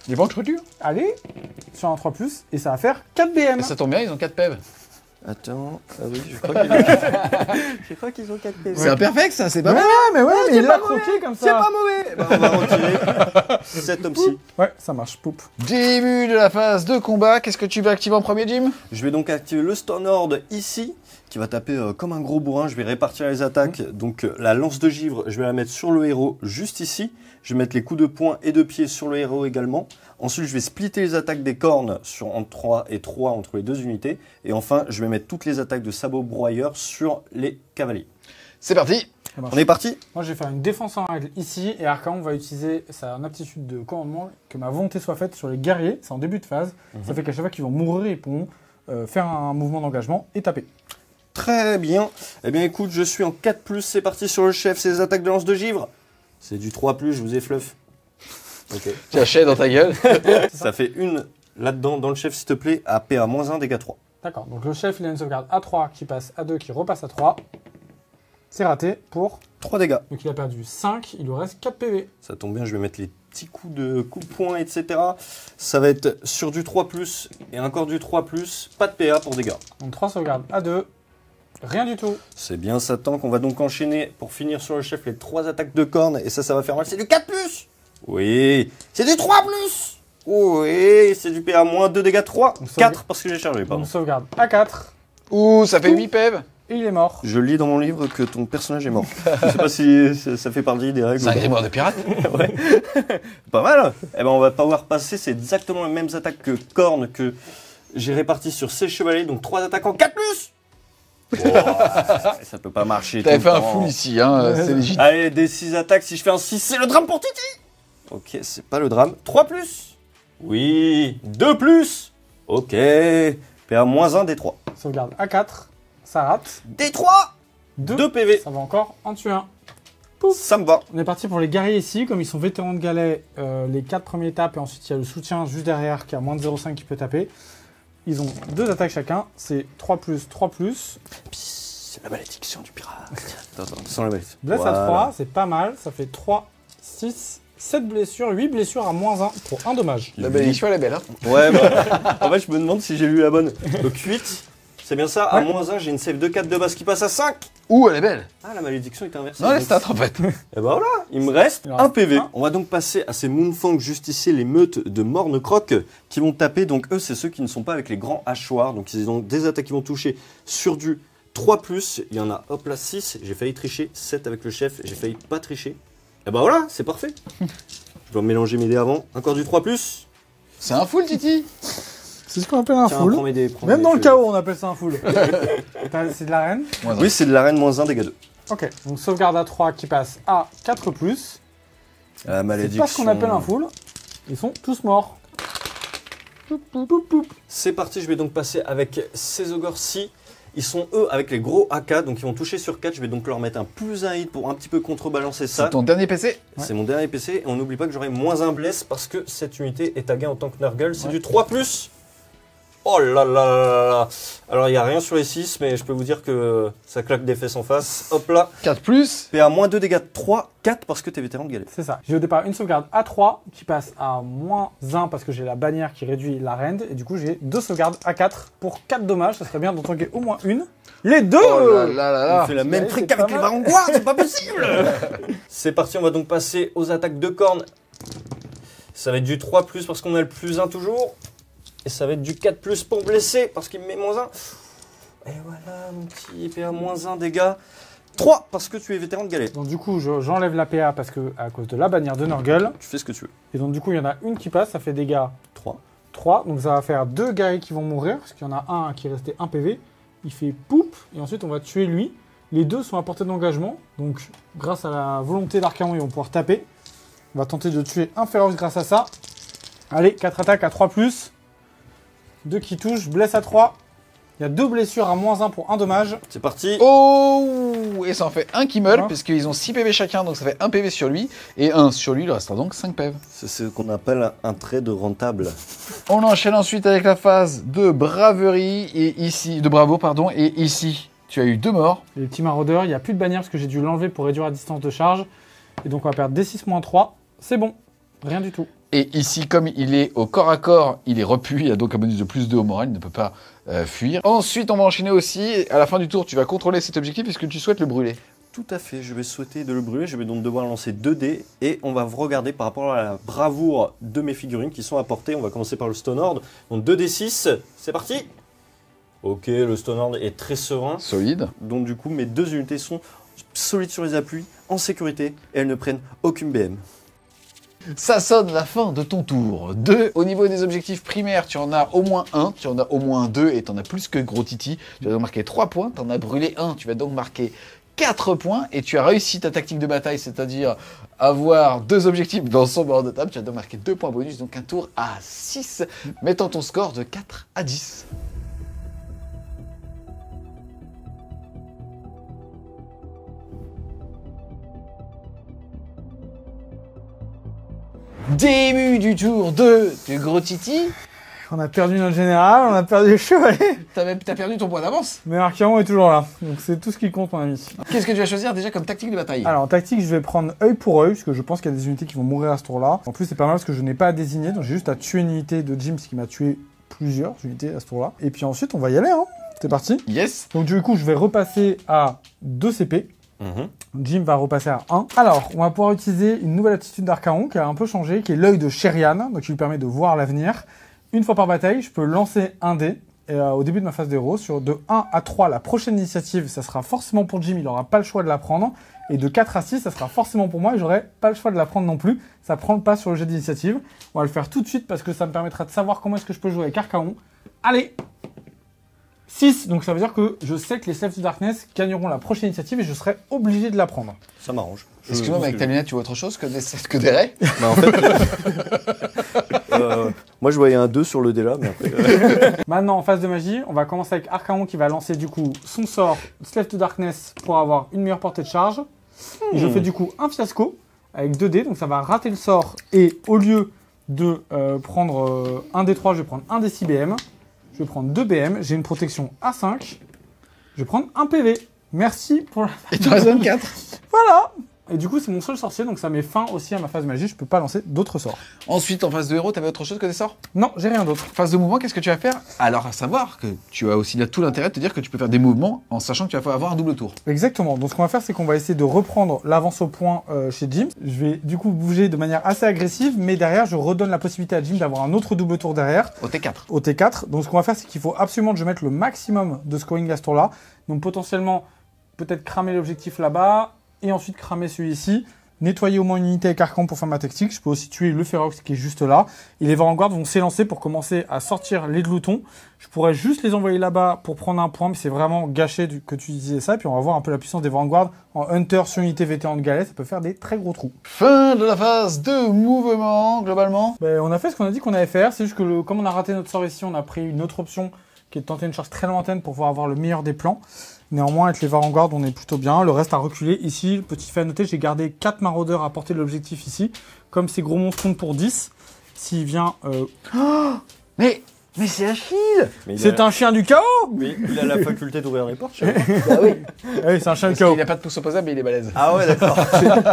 Les ventres durs. Allez, sur un 3+, et ça va faire 4 BM. Et ça tombe bien, ils ont 4 PEV. Attends, ah oui, je crois qu'ils ont 4 PV. C'est imperfect ça, c'est pas Ouais, mal. mais c'est il pas l'a mauvais, croqué comme C'est ça. pas mauvais. Eh ben, on va retirer cet homme-ci. Ouais, ça marche, poup. Début de la phase de combat, qu'est-ce que tu vas activer en premier, Jim? Je vais donc activer le Stornord ici, qui va taper comme un gros bourrin. Je vais répartir les attaques. Donc la lance de givre, je vais la mettre sur le héros juste ici. Je vais mettre les coups de poing et de pied sur le héros également. Ensuite, je vais splitter les attaques des cornes entre 3 et 3 entre les deux unités. Et enfin, je vais mettre toutes les attaques de sabot broyeur sur les cavaliers. C'est parti. Ça marche. On est parti? Moi, je vais faire une défense en règle ici, et Archaon va utiliser sa aptitude de commandement, que ma volonté soit faite sur les guerriers. C'est en début de phase. Ça fait qu'à chaque fois qu'ils vont mourir, ils pourront faire un mouvement d'engagement et taper. Très bien. Eh bien, écoute, je suis en 4+. C'est parti sur le chef. C'est les attaques de lance de givre. C'est du 3+, je vous ai fluff. Ok. Tu achètes dans ta gueule. Ça fait une là-dedans, dans le chef, s'il te plaît, à PA-1, dégâts 3. D'accord, donc le chef, il a une sauvegarde à 3 qui passe à 2, qui repasse à 3. C'est raté pour... 3 dégâts. Donc il a perdu 5, il lui reste 4 PV. Ça tombe bien, je vais mettre les petits coups de poing, etc. Ça va être sur du 3+, et encore du 3+, pas de PA pour dégâts. Donc 3 sauvegardes à 2, rien du tout. C'est bien, ça tank. On va donc enchaîner pour finir sur le chef les 3 attaques de cornes, et ça va faire mal. C'est du 4+. Oui. C'est du 3+. Oui, c'est du PA moins 2 dégâts 3. Donc, 4 parce que j'ai chargé, pardon. Donc sauvegarde à 4, Ouh, ça fait 8 PEV. et il est mort. Je lis dans mon livre que ton personnage est mort. Je sais pas si ça fait partie des règles. C'est un grimoire de pirate. Pas mal. Eh ben on va pouvoir passer, c'est exactement les mêmes attaques que cornes que j'ai réparties sur ces chevaliers, donc 3 attaques en 4+. Ça peut pas marcher. T'avais tout fait le un temps. full ici, hein, c'est légitime. Allez, des 6 attaques, si je fais un 6, c'est le drame pour Titi. Ok, c'est pas le drame. 3+. Oui. 2+. Ok. PA moins 1, D3. Sauvegarde à 4, ça rate. D3. 2, 2 PV. ça va encore en tuer un. Ça me va. On est parti pour les guerriers ici, comme ils sont vétérans de galets, les 4 premiers tapent, et ensuite il y a le soutien juste derrière qui a moins de 0,5 qui peut taper. Ils ont 2 attaques chacun, c'est 3+, 3+. C'est la malédiction du pirate. Attends, sans la malédiction. Blesse à 3, c'est pas mal. Ça fait 3, 6, 7 blessures, 8 blessures à -1 pour 1 dommage. La malédiction, elle est belle, hein. Ouais, bah, en fait, je me demande si j'ai lu la bonne. Donc 8, c'est bien ça. À -1, j'ai une save de 4 de base qui passe à 5. Ouh, elle est belle. Ah, la malédiction est inversée. Non, les stats, en fait. Et bah voilà, il me reste un PV. On va donc passer à ces Moonfang juste ici, les meutes de Mornecroc qui vont taper. Donc eux, c'est ceux qui ne sont pas avec les grands hachoirs. Donc ils ont des attaques qui vont toucher sur du 3+. Il y en a, hop là, 6. J'ai failli tricher. 7 avec le chef. J'ai failli pas tricher. Et bah voilà, c'est parfait. Je dois mélanger mes dés avant. Encore du 3+. C'est un full, Titi. C'est ce qu'on appelle un Tiens, full. prends mes dés, prends Même mes dans le dés. chaos, on appelle ça un full. C'est de la reine. Oui, c'est de l'arène -1, dégâts 2. Ok, donc sauvegarde à 3 qui passe à 4+. La C'est malédiction. pas ce qu'on appelle un full. Ils sont tous morts. C'est parti, je vais donc passer avec ces ogres-ci. Ils sont eux avec les gros AK, donc ils vont toucher sur 4. Je vais donc leur mettre un +1 hit pour un petit peu contrebalancer ça. C'est ton dernier PC. C'est mon dernier PC. Et on n'oublie pas que j'aurai -1 bless parce que cette unité est taguée en tant que Nurgle. C'est du 3+. Oh là là là là là. Alors il n'y a rien sur les 6, mais je peux vous dire que ça claque des fesses en face. Hop là. 4+. PA -2 dégâts 3, 4 parce que t'es vétéran de galère. C'est ça. J'ai au départ une sauvegarde à 3 qui passe à -1 parce que j'ai la bannière qui réduit la rend. Et du coup, j'ai 2 sauvegardes à 4 pour 4 dommages. Ça serait bien d'en tanker au moins une. Les deux Oh là là là On là. fait la même Ouais, trick c'est qu'avec pas les mal. barons de Guard, c'est pas possible. C'est parti, on va donc passer aux attaques de cornes. Ça va être du 3+ parce qu'on a le +1 toujours. Et ça va être du 4+ pour blesser parce qu'il me met -1. Et voilà mon petit PA -1 dégâts. 3 parce que tu es vétéran de galère. Donc du coup, j'enlève la PA parce que à cause de la bannière de Nurgle. Tu fais ce que tu veux. Et donc du coup, il y en a une qui passe, ça fait dégâts 3. 3. Donc ça va faire 2 guerriers qui vont mourir, parce qu'il y en a un qui est resté 1 PV. Il fait poup, et ensuite on va tuer lui. Les deux sont à portée d'engagement, donc grâce à la volonté d'Archaon, ils vont pouvoir taper. On va tenter de tuer un féroce grâce à ça. Allez, 4 attaques à 3+. 2 qui touchent, blesse à 3. Il y a 2 blessures à -1 pour 1 dommage. C'est parti. Oh. Et ça en fait un qui meurt, Hein puisqu'ils ont 6 PV chacun, donc ça fait 1 PV sur lui. Et 1 sur lui, il restera donc 5 PV. C'est ce qu'on appelle un trait de rentable. On enchaîne ensuite avec la phase de braverie, et ici, de bravo, pardon, et ici, tu as eu 2 morts. Les petits maraudeurs, il n'y a plus de bannière parce que j'ai dû l'enlever pour réduire la distance de charge. Et donc on va perdre D6-3. C'est bon, rien du tout. Et ici, comme il est au corps à corps, il est repu, il a donc un bonus de +2 au moral, il ne peut pas fuir. Ensuite, on va enchaîner aussi, à la fin du tour, tu vas contrôler cet objectif puisque tu souhaites le brûler. Tout à fait, je vais souhaiter de le brûler, je vais donc devoir lancer 2 dés et on va regarder par rapport à la bravoure de mes figurines qui sont à portée. On va commencer par le Stonehord, donc 2d6, c'est parti. Ok, le Stonehord est très serein, Solide. donc du coup mes 2 unités sont solides sur les appuis, en sécurité et elles ne prennent aucune BM. Ça sonne la fin de ton tour. 2. Au niveau des objectifs primaires, tu en as au moins 1, tu en as au moins 2 et tu en as plus que Gros Titi. Tu vas donc marquer 3 points, tu en as brûlé 1, tu vas donc marquer 4 points et tu as réussi ta tactique de bataille, c'est-à-dire avoir 2 objectifs dans son bord de table. Tu vas donc marquer 2 points bonus, donc un tour à 6, mettant ton score de 4 à 10. Début du tour 2 du Gros Titi. On a perdu notre général, on a perdu les chevaliers. T'as perdu ton point d'avance. Mais Archaon est toujours là, donc c'est tout ce qui compte, mon ami. Qu'est-ce que tu vas choisir déjà comme tactique de bataille? Alors, en tactique, je vais prendre œil pour œil, parce que je pense qu'il y a des unités qui vont mourir à ce tour-là. En plus, c'est pas mal parce que je n'ai pas à désigner, donc j'ai juste à tuer une unité de Jim, ce qui m'a tué plusieurs unités à ce tour-là. Et puis ensuite, on va y aller, hein. C'est parti. Yes. Donc du coup, je vais repasser à 2 CP. Jim va repasser à 1. Alors, on va pouvoir utiliser une nouvelle attitude d'Archaon qui a un peu changé, qui est l'œil de Sherian, donc qui lui permet de voir l'avenir. Une fois par bataille, je peux lancer un dé au début de ma phase de héros. Sur de 1 à 3, la prochaine initiative, ça sera forcément pour Jim, il n'aura pas le choix de la prendre. Et de 4 à 6, ça sera forcément pour moi et j'aurai pas le choix de la prendre non plus. Ça prend le pas sur le jet d'initiative. On va le faire tout de suite parce que ça me permettra de savoir comment est-ce que je peux jouer avec Archaon. Allez, 6, donc ça veut dire que je sais que les Slaves to Darkness gagneront la prochaine initiative et je serai obligé de la prendre. Ça m'arrange. Excuse-moi, mais avec ta lunette, tu vois autre chose que des raies? Bah, en fait, moi je voyais un 2 sur le dé là, mais après... Maintenant, en phase de magie, on va commencer avec Archaon qui va lancer du coup son sort Slave to Darkness pour avoir une meilleure portée de charge. Et je fais du coup un fiasco avec 2 dés, donc ça va rater le sort. Et au lieu de prendre un D3, je vais prendre un D6 BM. Je vais prendre 2 BM, j'ai une protection à 5. Je vais prendre un PV. Merci pour la... Et tu restes 24. Voilà. Et du coup, c'est mon seul sorcier, donc ça met fin aussi à ma phase magie. Je peux pas lancer d'autres sorts. Ensuite, en phase de héros, t'avais autre chose que des sorts? Non, j'ai rien d'autre. Phase de mouvement, qu'est-ce que tu vas faire? Alors, à savoir que tu as aussi là tout l'intérêt de te dire que tu peux faire des mouvements en sachant que tu vas avoir un double tour. Exactement. Donc, ce qu'on va faire, c'est qu'on va essayer de reprendre l'avance au point chez Jim. Je vais du coup bouger de manière assez agressive, mais derrière, je redonne la possibilité à Jim d'avoir un autre double tour derrière. Au T4. Au T4. Donc, ce qu'on va faire, c'est qu'il faut absolument que je mette le maximum de scoring à ce tour-là. Donc, potentiellement, peut-être cramer l'objectif là-bas et ensuite cramer celui-ci. Nettoyer au moins une unité avec Arcan pour faire ma tactique. Je peux aussi tuer le Ferox qui est juste là. Et les Vanguard vont s'élancer pour commencer à sortir les gloutons. Je pourrais juste les envoyer là-bas pour prendre un point, mais c'est vraiment gâché que tu disais ça. Et puis on va voir un peu la puissance des Vanguard en Hunter sur unité vétéran de Galet. Ça peut faire des très gros trous. Fin de la phase de mouvement, globalement. Ben, on a fait ce qu'on a dit qu'on allait faire. C'est juste que comme on a raté notre sort ici, on a pris une autre option qui est de tenter une charge très lointaine pour pouvoir avoir le meilleur des plans. Néanmoins, avec les Vanguard, on est plutôt bien. Le reste a reculé. Ici, petit fait à noter, j'ai gardé 4 maraudeurs à portée de l'objectif ici. Comme ces gros monstres comptent pour 10, s'il vient... Oh mais c'est Achille. C'est un chien du chaos. Mais il a la faculté d'ouvrir les portes, Bah oui. Oui, c'est un chien du Parce chaos. qu'il n'a pas de pouce opposable, mais il est balèze. Ah ouais, d'accord.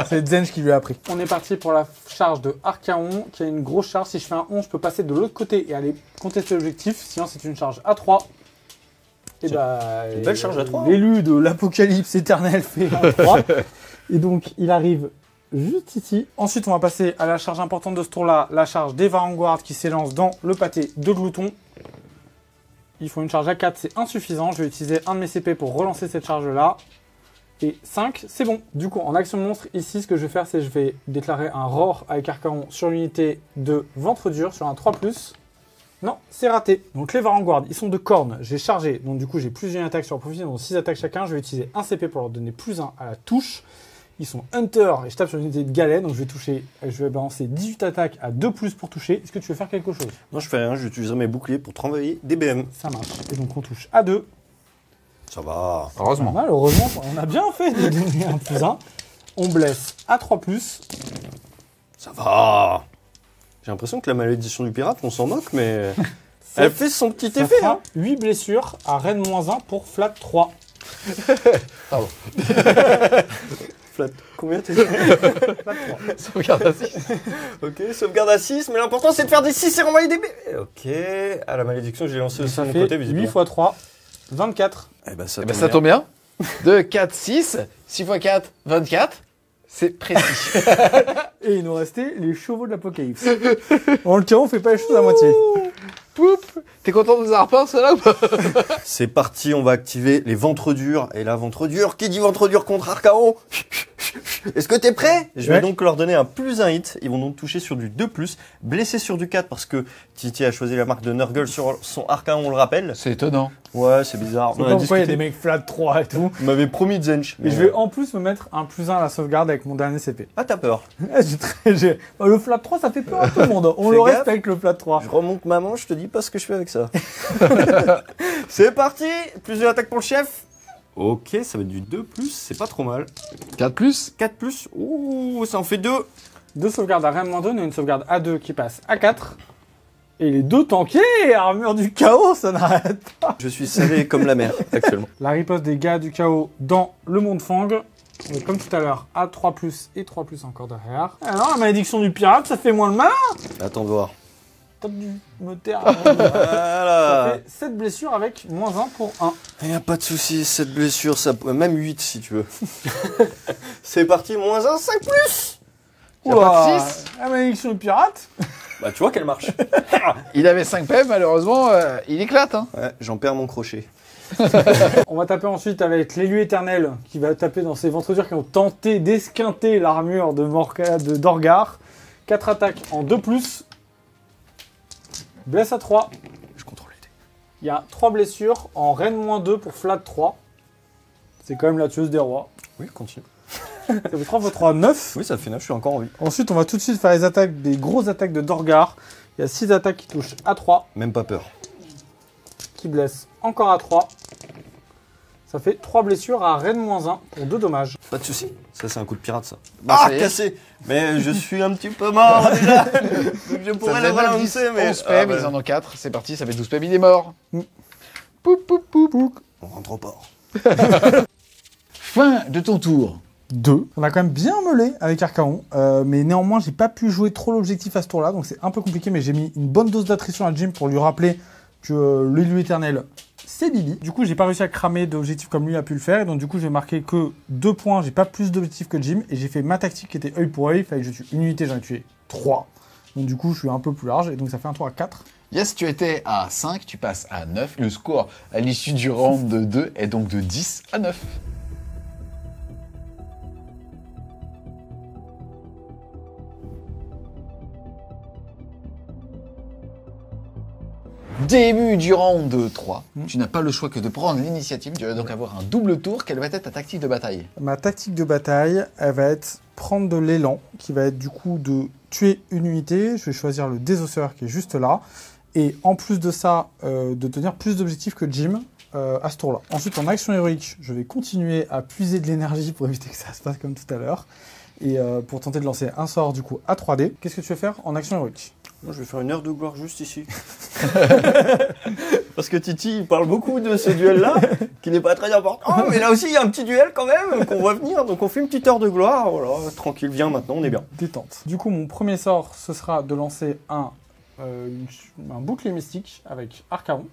C'est Zenj qui lui a appris. On est parti pour la charge de Archaon, qui a une grosse charge. Si je fais un 11, je peux passer de l'autre côté et aller contester l'objectif. Sinon, c'est une charge à 3. Et bah, une belle charge à 3. L'élu de l'apocalypse éternel fait un 3. Et donc, il arrive juste ici. Ensuite, on va passer à la charge importante de ce tour-là, la charge des Vanguard qui s'élance dans le pâté de glouton. Il faut une charge à 4, c'est insuffisant. Je vais utiliser un de mes CP pour relancer cette charge-là. Et 5, c'est bon. Du coup, en action de monstre, ici, ce que je vais faire, c'est que je vais déclarer un roar avec Archaon sur l'unité de ventre dur, sur un 3+. Non, c'est raté. Donc les Vanguard, ils sont de cornes. J'ai chargé. Donc du coup, j'ai plus d'une attaque sur leur profil. Donc 6 attaques chacun. Je vais utiliser un CP pour leur donner plus 1 à la touche. Ils sont Hunter et je tape sur l'unité de Galet. Donc je vais balancer 18 attaques à 2+ pour toucher. Est-ce que tu veux faire quelque chose? Non, je fais rien. J'utiliserai mes boucliers pour travailler des BM. Ça marche. Et donc on touche à 2. Ça va. Heureusement. Pas mal, heureusement, on a bien fait de donner un plus 1. On blesse à 3+. Ça va. J'ai l'impression que la malédiction du pirate, on s'en moque, mais elle fait son petit Ça effet. fera Hein. 8 blessures à Rennes -1 pour Flat 3. Pardon. Flat. Combien t'es Flat 3. Sauvegarde à 6. Ok, sauvegarde à 6, mais l'important c'est de faire des 6 et renvoyer des B. Ok. Ah, la malédiction, j'ai lancé aussi Ça de mon fait côté, 8 visiblement. x 3, 24. Eh ben, ça, Ça tombe bien. 2, 4, 6. 6 x 4, 24. C'est précis. Et il nous restait les chevaux de l'apocalypse. En le cas, on fait pas les choses à moitié. Poup. T'es content de nous avoir peint, cela ou pas? C'est parti, on va activer les ventres durs. Et là, ventre dur, qui dit ventre dur contre Archaon? Est-ce que t'es prêt? Je vais Ouais. donc leur donner un +1 hit. Ils vont donc toucher sur du 2+, blesser sur du 4 parce que Titi a choisi la marque de Nurgle sur son Archaon, on le rappelle. C'est étonnant. Ouais, c'est bizarre. Je sais pas pourquoi il y a des mecs flat 3 et tout. Vous m'avez promis Zench. Et je vais en plus me mettre un +1 à la sauvegarde avec mon dernier CP. Ah, t'as peur. Le flat 3, ça fait peur à tout le monde. On Fais le gaffe. respecte, le flat 3. Je remonte ma main, je te dis pas ce que je fais avec ça. C'est parti. Plus une attaque pour le chef. Ok, ça va être du 2+, c'est pas trop mal. 4 plus. 4+, ouh, ça en fait 2. 2 sauvegardes à Rennes -2, on a une sauvegarde A2 qui passe à 4. Et les deux tankés, armure du chaos, ça n'arrête pas. Je suis salé comme la mer actuellement. La riposte des gars du chaos dans le monde Fang. On est comme tout à l'heure à 3+, et 3+ encore derrière. Alors, la malédiction du pirate, ça fait moins le malin. Attends de voir. T'as dû me taire avant de- Ça Voilà. fait 7 blessures avec -1 pour 1. Y a pas de souci, cette blessure, ça peut même 8 si tu veux. C'est parti, -1, 5+. Y a pas de 6. La malédiction du pirate. Bah tu vois qu'elle marche. Il avait 5 PM, malheureusement, il éclate. Hein. Ouais, j'en perds mon crochet. On va taper ensuite avec l'élu éternel qui va taper dans ces ventres durs qui ont tenté d'esquinter l'armure de Dorgar. 4 attaques en 2+. Blesse à 3. Je contrôle les dés. Il y a 3 blessures en Rennes -2 pour Flat 3. C'est quand même la tueuse des rois. Oui, continue. Ça fait 3 x 3, 9. Oui, ça fait 9, je suis encore en vie. Ensuite, on va tout de suite faire les attaques, des grosses attaques de Dorgar. Il y a 6 attaques qui touchent à 3, Même pas peur. qui blessent encore à 3. Ça fait 3 blessures à Rennes -1 pour 2 dommages. Pas de souci. Ça, c'est un coup de pirate, ça. Bah, Ah, ça y est. cassé. Mais je suis un petit peu mort déjà. Donc je pourrais le relancer, mais... 11 PM, Ah, ils bah, en ont 4. C'est parti, ça fait 12 PM, il est mort. Mm. Poup, poup, poup, poup. on rentre au port. Fin de ton tour. 2. On a quand même bien meulé avec Archaon, mais néanmoins j'ai pas pu jouer trop l'objectif à ce tour-là, donc c'est un peu compliqué, mais j'ai mis une bonne dose d'attrition à Jim pour lui rappeler que l'élu éternel c'est Bibi. Du coup j'ai pas réussi à cramer d'objectifs comme lui a pu le faire, et donc du coup j'ai marqué que 2 points, j'ai pas plus d'objectifs que Jim, et j'ai fait ma tactique qui était œil pour œil, il fallait que je tue une unité, j'en ai tué 3. Donc du coup je suis un peu plus large, et donc ça fait un tour à 4. Yes, tu étais à 5, tu passes à 9. Le score à l'issue du round de 2 est donc de 10 à 9. Début du round 3. Tu n'as pas le choix que de prendre l'initiative. Tu vas donc avoir un double tour. Quelle va être ta tactique de bataille? Ma tactique de bataille, elle va être prendre de l'élan, qui va être du coup de tuer une unité. Je vais choisir le désosseur qui est juste là. Et en plus de ça, de tenir plus d'objectifs que Jim à ce tour-là. Ensuite, en action héroïque, je vais continuer à puiser de l'énergie pour éviter que ça se passe comme tout à l'heure. Et pour tenter de lancer un sort du coup à 3D. Qu'est-ce que tu veux faire en action héroïque? Moi, je vais faire une heure de gloire juste ici. Parce que Titi, il parle beaucoup de ce duel-là, qui n'est pas très important. Mais là aussi, il y a un petit duel quand même qu'on voit venir. Donc, on fait une petite heure de gloire. Voilà, tranquille, viens maintenant, on est bien. Détente. Du coup, mon premier sort, ce sera de lancer un bouclier mystique avec Archaon.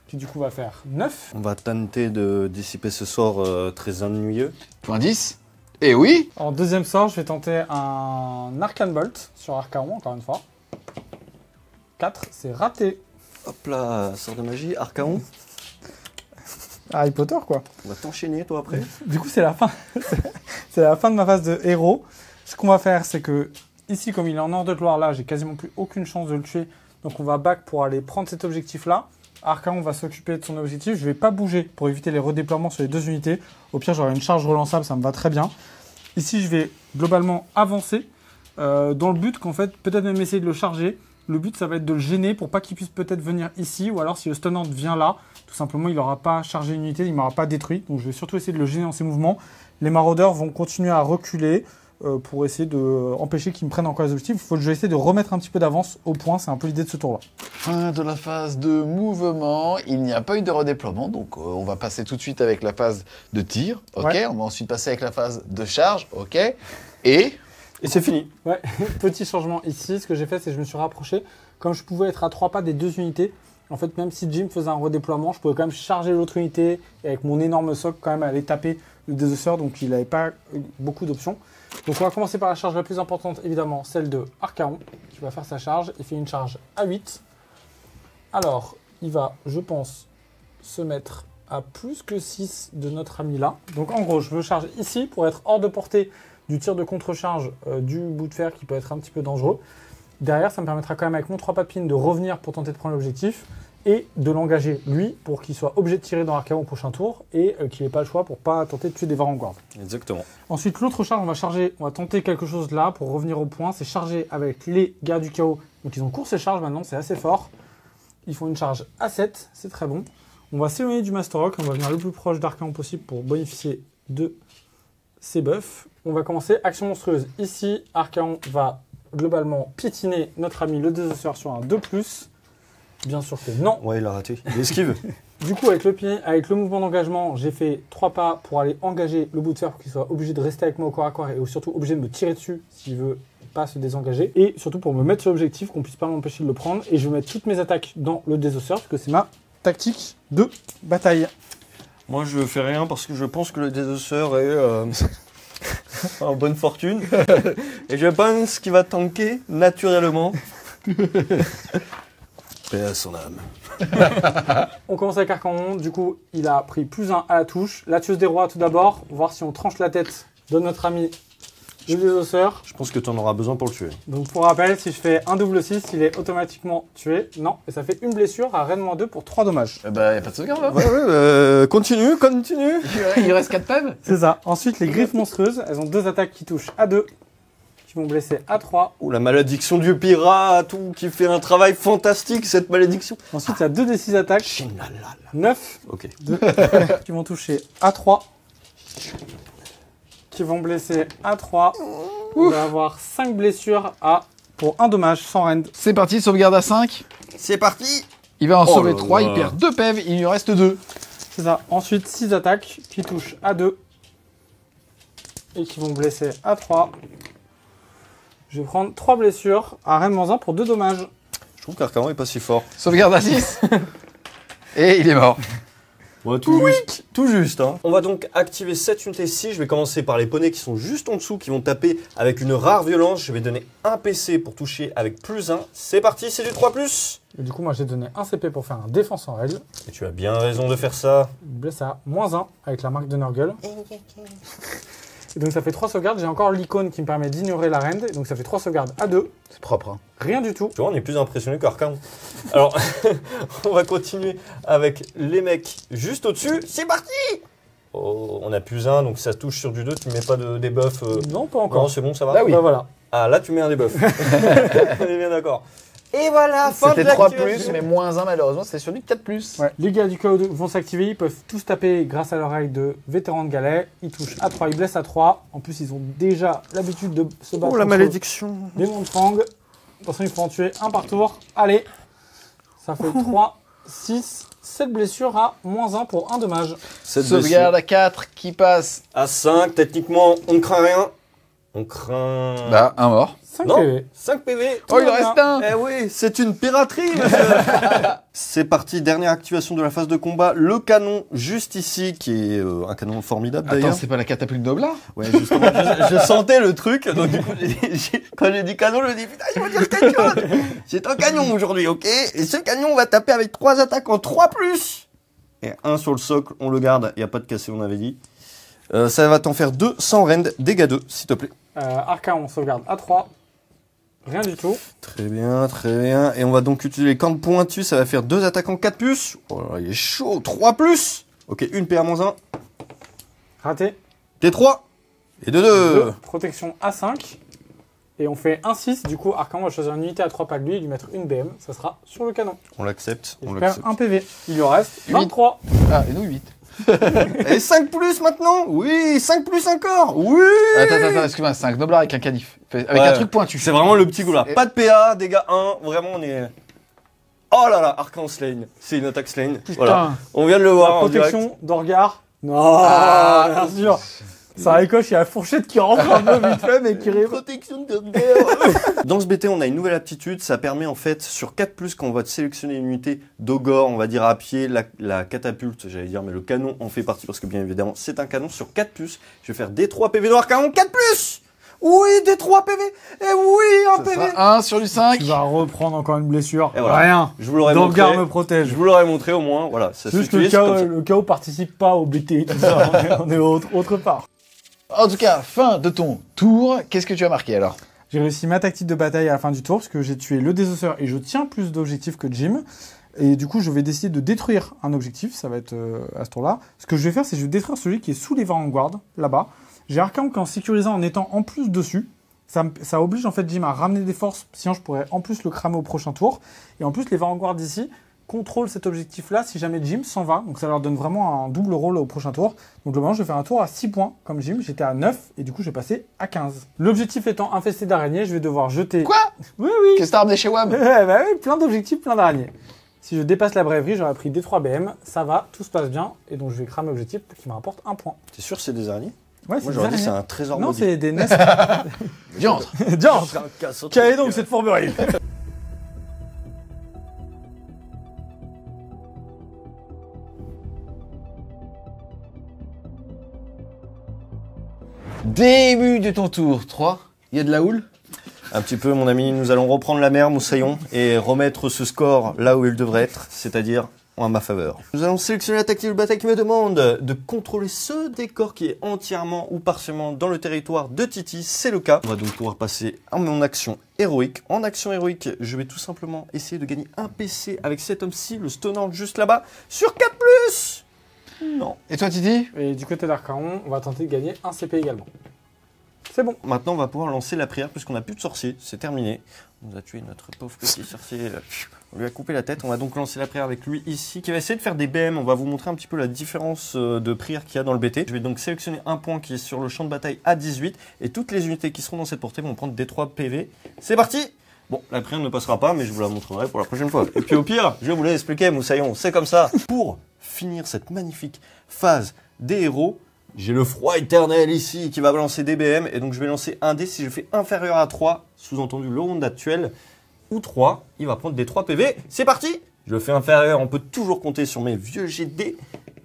Qui du coup va faire 9. On va tenter de dissiper ce sort très ennuyeux. Point 10. Et oui. En deuxième sort, je vais tenter un Arcane Bolt sur Archaon, encore une fois. 4, c'est raté. Hop là, sort de magie, Archaon. Harry Potter, quoi. On va t'enchaîner, toi, après. Du coup, c'est la fin. C'est la fin de ma phase de héros. Ce qu'on va faire, c'est que, ici, comme il est en ordre de gloire, là, j'ai quasiment plus aucune chance de le tuer. Donc, on va back pour aller prendre cet objectif-là. Archaon va s'occuper de son objectif. Je ne vais pas bouger pour éviter les redéploiements sur les 2 unités. Au pire, j'aurai une charge relançable, ça me va très bien. Ici, je vais globalement avancer dans le but qu'en fait, peut-être même essayer de le charger. Le but, ça va être de le gêner pour pas qu'il puisse peut-être venir ici. Ou alors, si le Stunhand vient là, tout simplement, il n'aura pas chargé une unité, il ne m'aura pas détruit. Donc, je vais surtout essayer de le gêner dans ses mouvements. Les maraudeurs vont continuer à reculer pour essayer d'empêcher qu'ils me prennent encore les objectifs. Il faut que j'essaie de remettre un petit peu d'avance au point. C'est un peu l'idée de ce tour-là. Fin de la phase de mouvement. Il n'y a pas eu de redéploiement. Donc, on va passer tout de suite avec la phase de tir. OK. Ouais. On va ensuite passer avec la phase de charge. OK. Et c'est fini. Ouais, petit changement ici. Ce que j'ai fait, c'est que je me suis rapproché. Comme je pouvais être à 3 pas des 2 unités, en fait, même si Jim faisait un redéploiement, je pouvais quand même charger l'autre unité et avec mon énorme soc, quand même, aller taper le désosseur. Donc, il n'avait pas beaucoup d'options. Donc, on va commencer par la charge la plus importante, évidemment, celle de Archaon, qui va faire sa charge. Il fait une charge à 8. Alors, il va, je pense, se mettre à plus que 6 de notre ami là. Donc, en gros, je me charge ici pour être hors de portée du tir de contre-charge du bout de fer qui peut être un petit peu dangereux. Derrière, ça me permettra quand même avec mon 3 papines de revenir pour tenter de prendre l'objectif et de l'engager lui pour qu'il soit obligé de tirer dans Archaon au prochain tour et qu'il n'ait pas le choix pour pas tenter de tuer des Varanguards. Exactement. Ensuite, l'autre charge, on va tenter quelque chose là pour revenir au point. C'est charger avec les gardes du chaos. Donc ils ont course et charge maintenant, c'est assez fort. Ils font une charge à 7, c'est très bon. On va s'éloigner du Master Rock, on va venir le plus proche d'Archaon possible pour bénéficier de ses buffs. On va commencer action monstrueuse. Ici, Archaon va globalement piétiner notre ami le désosseur sur un 2+. Bien sûr que non. Ouais, il a raté. Il esquive. Du coup, avec le mouvement d'engagement, j'ai fait 3 pas pour aller engager le bout de fer pour qu'il soit obligé de rester avec moi au corps à corps et surtout obligé de me tirer dessus s'il veut pas se désengager. Et surtout pour me mettre sur l'objectif, qu'on puisse pas m'empêcher de le prendre. Et je vais mettre toutes mes attaques dans le désosseur parce que c'est ma tactique de bataille. Moi, je fais rien parce que je pense que le désosseur est en bonne fortune. Et je pense qu'il va tanker naturellement. Paix à son âme. On commence avec Archaon. Du coup, il a pris +1 à la touche. La tueuse des rois tout d'abord. Voir si on tranche la tête de notre ami le désosseur. Je pense que tu en auras besoin pour le tuer. Donc pour rappel, si je fais un double 6, il est automatiquement tué. Non, et ça fait une blessure à Rennes-2 pour 3 dommages. Bah, y a pas de sauvegarde là. Ouais, continue. Il reste 4 pèves. C'est ça. Ensuite, les griffes monstrueuses, elles ont 2 attaques qui touchent à 2, qui vont blesser à 3. Ouh, la malédiction du pirate, qui fait un travail fantastique, cette malédiction. Ensuite, il y a 2 des 6 attaques. 9. Ok. 2 qui vont toucher à 3. Qui vont blesser à 3. On va avoir 5 blessures pour 1 dommage sans rend. C'est parti, sauvegarde à 5. C'est parti. Il va en sauver là 3, là. il perd 2 pèves, il lui reste 2. C'est ça. Ensuite, 6 attaques qui touchent à 2 et qui vont blesser à 3. Je vais prendre 3 blessures à Rennes-1 pour 2 dommages. Je trouve qu'Arcaon est pas si fort. Sauvegarde à 6. Et il est mort. Ouais, tout juste. Hein. On va donc activer cette unité-ci. Je vais commencer par les poneys qui sont juste en dessous, qui vont taper avec une rare violence. Je vais donner un PC pour toucher avec +1. C'est parti, c'est du 3+. Et du coup, moi, j'ai donné un CP pour faire un défense en règle. Et tu as bien raison de faire ça. Blesse à -1 avec la marque de Nurgle. Et donc ça fait 3 sauvegardes. J'ai encore l'icône qui me permet d'ignorer la rend. Donc ça fait 3 sauvegardes à 2. C'est propre. Hein. Rien du tout. Tu vois, on est plus impressionné qu'Arcaon. Alors, on va continuer avec les mecs juste au-dessus. C'est parti. Oh, on a +1, donc ça touche sur du 2. Tu mets pas de debuff Non, pas encore. Non, c'est bon, ça va. Bah oui. Bah voilà. Ah, là, tu mets un debuff. On est bien d'accord. Et voilà, fin de C'était 3+, l'activation. mais -1 malheureusement, c'était sur du 4+. Ouais. Les gars du chaos vont s'activer. Ils peuvent tous taper grâce à leur règle de vétéran de galet. Ils touchent à 3, ils blessent à 3. En plus, ils ont déjà l'habitude de se battre. Oh, la contre malédiction. des Montrang. Attention, il faut en tuer un par tour. Allez. Ça fait 3, 6, 7 blessures à -1 pour 1 dommage. Cette Sauvegarde à 4 qui passe. à 5, techniquement, on ne craint rien. On craint... Bah, un mort. 5 non, PV. 5 PV. Oh, il en reste un. Eh oui, c'est une piraterie, monsieur. C'est parti, dernière activation de la phase de combat. Le canon, juste ici, qui est un canon formidable Attends, d'ailleurs. c'est pas la catapulte d'Oblat? Ouais, justement, je sentais le truc. Donc, du coup, quand j'ai dit canon, je me dis putain, il faut dire quelque chose. C'est un canon aujourd'hui, ok? Et ce canon, on va taper avec 3 attaques en 3+. Et 1 sur le socle, on le garde. Il n'y a pas de cassé, on avait dit. Ça va t'en faire 2 sans rend, dégâts 2, s'il te plaît. Arca, on sauvegarde à 3. Rien du tout. Très bien, très bien. Et on va donc utiliser les cornes pointues. Ça va faire 2 attaques en 4+. Oh là, il est chaud. 3+. Ok, une PA-1. Raté. T3. Et 2. Protection à 5. Et on fait 1-6. Du coup, Arcan va choisir une unité à 3 pas de lui et lui mettre une BM. Ça sera sur le canon. On l'accepte. Et On je perds l'accepte. un PV. Il lui en reste 23. Ah, et nous 8. Et 5+ maintenant. Oui, 5+ encore. Oui. Attends, excuse-moi, c'est un gnoblar avec un canif. Avec Ouais, un truc pointu. C'est vraiment le petit goulard. Et- Pas de PA, dégâts 1. Vraiment, on est... Oh là là, Arcan Slain. C'est une attaque Slain. Voilà. On vient de le voir en direct. Protection d'Orgar. Non, Ah, bien sûr. Ça récoche, il y a la fourchette qui rentre un peu vite fait, mais qui répond. Protection de guerre. Dans ce BT, on a une nouvelle aptitude. Ça permet en fait, sur 4+, quand on va sélectionner une unité d'Ogor, on va dire à pied, la catapulte, j'allais dire, mais le canon en fait partie parce que bien évidemment, c'est un canon sur 4+. Je vais faire D3 PV noir canon 4+. Oui, D3 PV. Et oui, un Ça PV. sera 1 sur du 5. Tu vas reprendre encore une blessure. Et voilà. Rien. Je vous l'aurais montré. Dorgar me protège. Je vous l'aurais montré au moins. Voilà, ça C'est juste que s'utilise comme ça. le chaos participe pas au BT. Tout ça. On est autre part. En tout cas, fin de ton tour. Qu'est-ce que tu as marqué alors? J'ai réussi ma tactique de bataille à la fin du tour parce que j'ai tué le désosseur et je tiens plus d'objectifs que Jim. Et du coup, je vais décider de détruire un objectif. Ça va être à ce tour-là. Ce que je vais faire, c'est que je vais détruire celui qui est sous les Vanguard, là-bas. J'ai Arcan qui est en sécurisant en étant en plus dessus. Ça oblige en fait Jim à ramener des forces, sinon je pourrais en plus le cramer au prochain tour. Et en plus, les Vanguard d'ici contrôlent cet objectif-là si jamais Jim s'en va. Donc ça leur donne vraiment un double rôle au prochain tour. Donc globalement, je vais faire un tour à 6 points comme Jim. J'étais à 9 et du coup, je vais passer à 15. L'objectif étant infesté d'araignées, je vais devoir jeter... Quoi? Oui, oui. Qu'est-ce que t'as ramené chez WAM? Ouais, bah oui, plein d'objectifs, plein d'araignées. Si je dépasse la brèverie, j'aurais pris D3 BM. Ça va, tout se passe bien. Et donc je vais cramer l'objectif qui me rapporte 1 point. T'es sûr que c'est des araignées? Ouais, Moi des j'aurais dit araignées. c'est un trésor Non, maudit. c'est des nestes. Diantre. Diantre. Quelle est donc cette fourberie? Début de ton tour. 3. Il y a de la houle? Un petit peu, mon ami, nous allons reprendre la mer, Moussaillon, et remettre ce score là où il devrait être, c'est-à-dire en ma faveur. Nous allons sélectionner la tactique de bataille qui me demande de contrôler ce décor qui est entièrement ou partiellement dans le territoire de Titi, c'est le cas. On va donc pouvoir passer à mon action héroïque. En action héroïque, je vais tout simplement essayer de gagner un PC avec cet homme-ci, le stonant juste là-bas, sur 4+. Non. Et toi, Titi? Et du côté d'Arcaon, on va tenter de gagner un CP également. C'est bon. Maintenant, on va pouvoir lancer la prière puisqu'on n'a plus de sorcier. C'est terminé. On nous a tué notre pauvre petit sorcier. On lui a coupé la tête. On va donc lancer la prière avec lui ici qui va essayer de faire des BM. On va vous montrer un petit peu la différence de prière qu'il y a dans le BT. Je vais donc sélectionner un point qui est sur le champ de bataille à 18 et toutes les unités qui seront dans cette portée vont prendre des 3 PV. C'est parti. Bon, la prière ne passera pas, mais je vous la montrerai pour la prochaine fois. Et puis au pire, je vais vous l'expliquer, Moussaillon, c'est comme ça. Pour finir cette magnifique phase des héros, j'ai le froid éternel ici qui va balancer des BM, et donc je vais lancer un dé. Si je fais inférieur à 3, sous-entendu le round actuel, ou 3, il va prendre des 3 PV. C'est parti! Je le fais inférieur, on peut toujours compter sur mes vieux GD.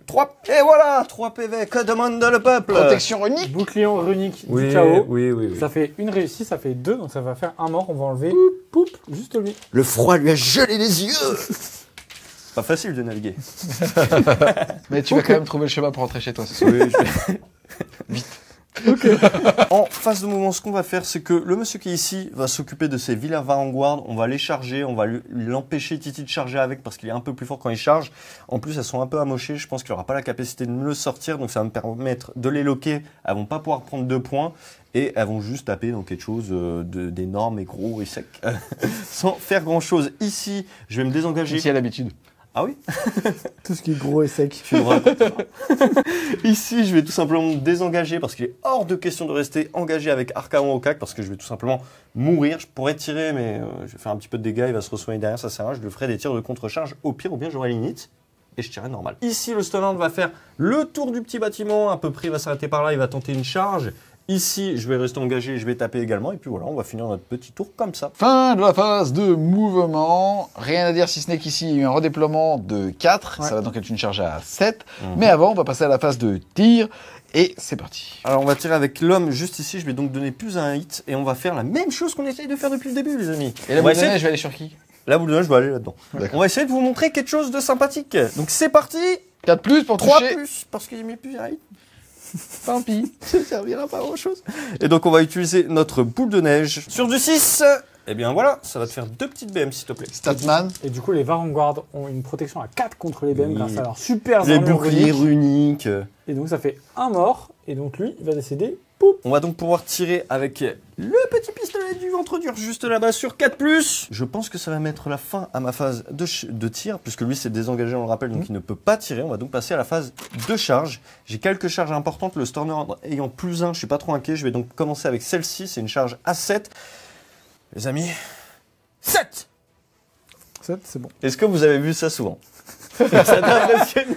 3, et voilà, 3 PV, que demande le peuple? Protection runique. Bouclier runique du chaos. Oui. Ça fait une réussite, ça fait 2, donc ça va faire un mort. On va enlever poup, juste lui. Le froid lui a gelé les yeux. Pas facile de naviguer. Mais tu vas quand même trouver le chemin pour rentrer chez toi ce soir. Vite. En phase de mouvement, ce qu'on va faire, c'est que le monsieur qui est ici va s'occuper de ses Villas Vanguard. On va les charger, on va l'empêcher Titi de charger avec parce qu'il est un peu plus fort quand il charge. En plus, elles sont un peu amochées. Je pense qu'il n'aura pas la capacité de me le sortir, donc ça va me permettre de les loquer. Elles vont pas pouvoir prendre 2 points et elles vont juste taper dans quelque chose d'énorme et gros et sec sans faire grand chose. Ici, je vais me désengager. Ici à l'habitude. Ah oui? Tout ce qui est gros et sec. Tu nous raconteras. Ici, je vais tout simplement me désengager parce qu'il est hors de question de rester engagé avec Archaon au CAC parce que je vais tout simplement mourir. Je pourrais tirer, mais je vais faire un petit peu de dégâts. Il va se re-soigner derrière, ça sert à rien. Je lui ferai des tirs de contre-charge au pire, ou bien j'aurai l'init et je tirerai normal. Ici, le Stonehand va faire le tour du petit bâtiment. À peu près, il va s'arrêter par là. Il va tenter une charge. Ici, je vais rester engagé, je vais taper également. Et puis voilà, on va finir notre petit tour comme ça. Fin de la phase de mouvement. Rien à dire si ce n'est qu'ici, il y a eu un redéploiement de 4. Ouais. Ça va donc être une charge à 7. Mais avant, on va passer à la phase de tir. Et c'est parti. Alors, on va tirer avec l'homme juste ici. Je vais donc donner plus un hit. Et on va faire la même chose qu'on essaye de faire depuis le début, les amis. Et la On va boule de essayer neige, je vais aller sur qui? La boule de neige, je vais aller là-dedans. D'accord. On va essayer de vous montrer quelque chose de sympathique. Donc, c'est parti. 4 plus pour 3 toucher. plus, parce qu'il met plus un hit. Tant pis. Ça ne servira pas à grand chose. Et donc, on va utiliser notre boule de neige sur du 6. Et bien voilà, ça va te faire 2 petites BM, s'il te plaît. Statman. Et du coup, les Vanguard ont une protection à 4 contre les BM Oui. grâce à leur super Les armure boucliers runique. runiques. Et donc, ça fait un mort. Et donc, lui, il va décéder. Poup. On va donc pouvoir tirer avec le petit pistolet du ventre dur juste là-bas sur 4+. Je pense que ça va mettre la fin à ma phase de tir, puisque lui s'est désengagé, on le rappelle, donc il ne peut pas tirer. On va donc passer à la phase de charge. J'ai quelques charges importantes, le Storner ayant +1, je suis pas trop inquiet. Je vais donc commencer avec celle-ci, c'est une charge à 7. Les amis, 7! 7, c'est bon. Est-ce que vous avez vu ça souvent? Ça t'a impressionné?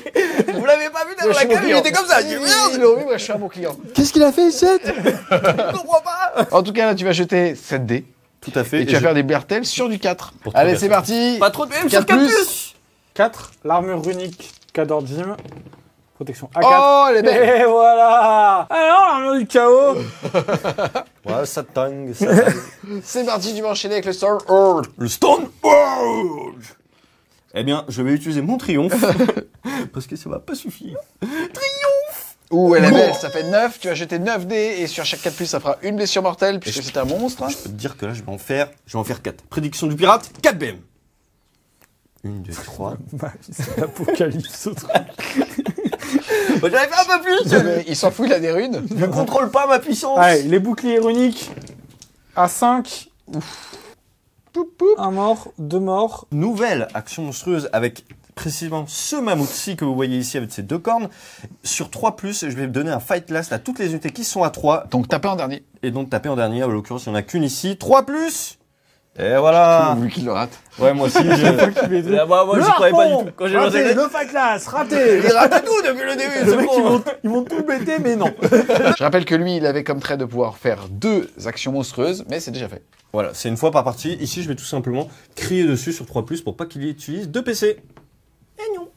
Vous l'avez pas vu dans la cave, il était comme ça. Il est moi je suis un bon client. Qu'est-ce qu'il a fait, 7? Je comprends pas. En tout cas, là, tu vas jeter 7 dés. Tout à fait. Et tu vas faire des Bertels sur du 4. Pour Allez, tout c'est parti. Pas trop de BM 4 sur 4+. 4, l'armure runique Cador Jim. Protection A4. Oh, elle est belle. Et voilà. Alors, l'armure du chaos. Ouais, ça tangue, ça tangue. C'est parti, tu vas enchaîner avec le Storm Horde. Le Stone World. Eh bien, je vais utiliser mon triomphe. Parce que ça va pas suffire. Ouh, elle est belle, ça fait 9. Tu vas jeter 9 dés et sur chaque 4+, ça fera une blessure mortelle puisque c'est un monstre. Je peux te dire que là, je vais en faire 4. Prédiction du pirate, 4 BM. 1, 2, 3. Bah, c'est l'apocalypse, ce truc. J'en ai fait un peu plus. Mais il s'en fout, il a des runes. Je ne contrôle pas ma puissance. Allez, les boucliers runiques à 5. Poup, poup. Un mort, 2 morts. Nouvelle action monstrueuse avec précisément ce mammouth-ci que vous voyez ici avec ses 2 cornes. Sur 3+, je vais donner un fight last à toutes les unités qui sont à 3. Donc taper en dernier. Et donc taper en dernier, en l'occurrence, il n'y en a qu'une ici. 3+. Et voilà. Vu qu'il le rate. Ouais, moi aussi, Le moi, j'y croyais pas du tout. Quand j'ai lancé raté, le fight class, raté. il rate tout depuis le début. Le c'est mec, bon. ils vont tout bêter, mais non. Je rappelle que lui, il avait comme trait de pouvoir faire 2 actions monstrueuses, mais c'est déjà fait. Voilà, c'est une fois par partie. Ici, je vais tout simplement crier dessus sur 3+, pour pas qu'il utilise 2 PC. Et non.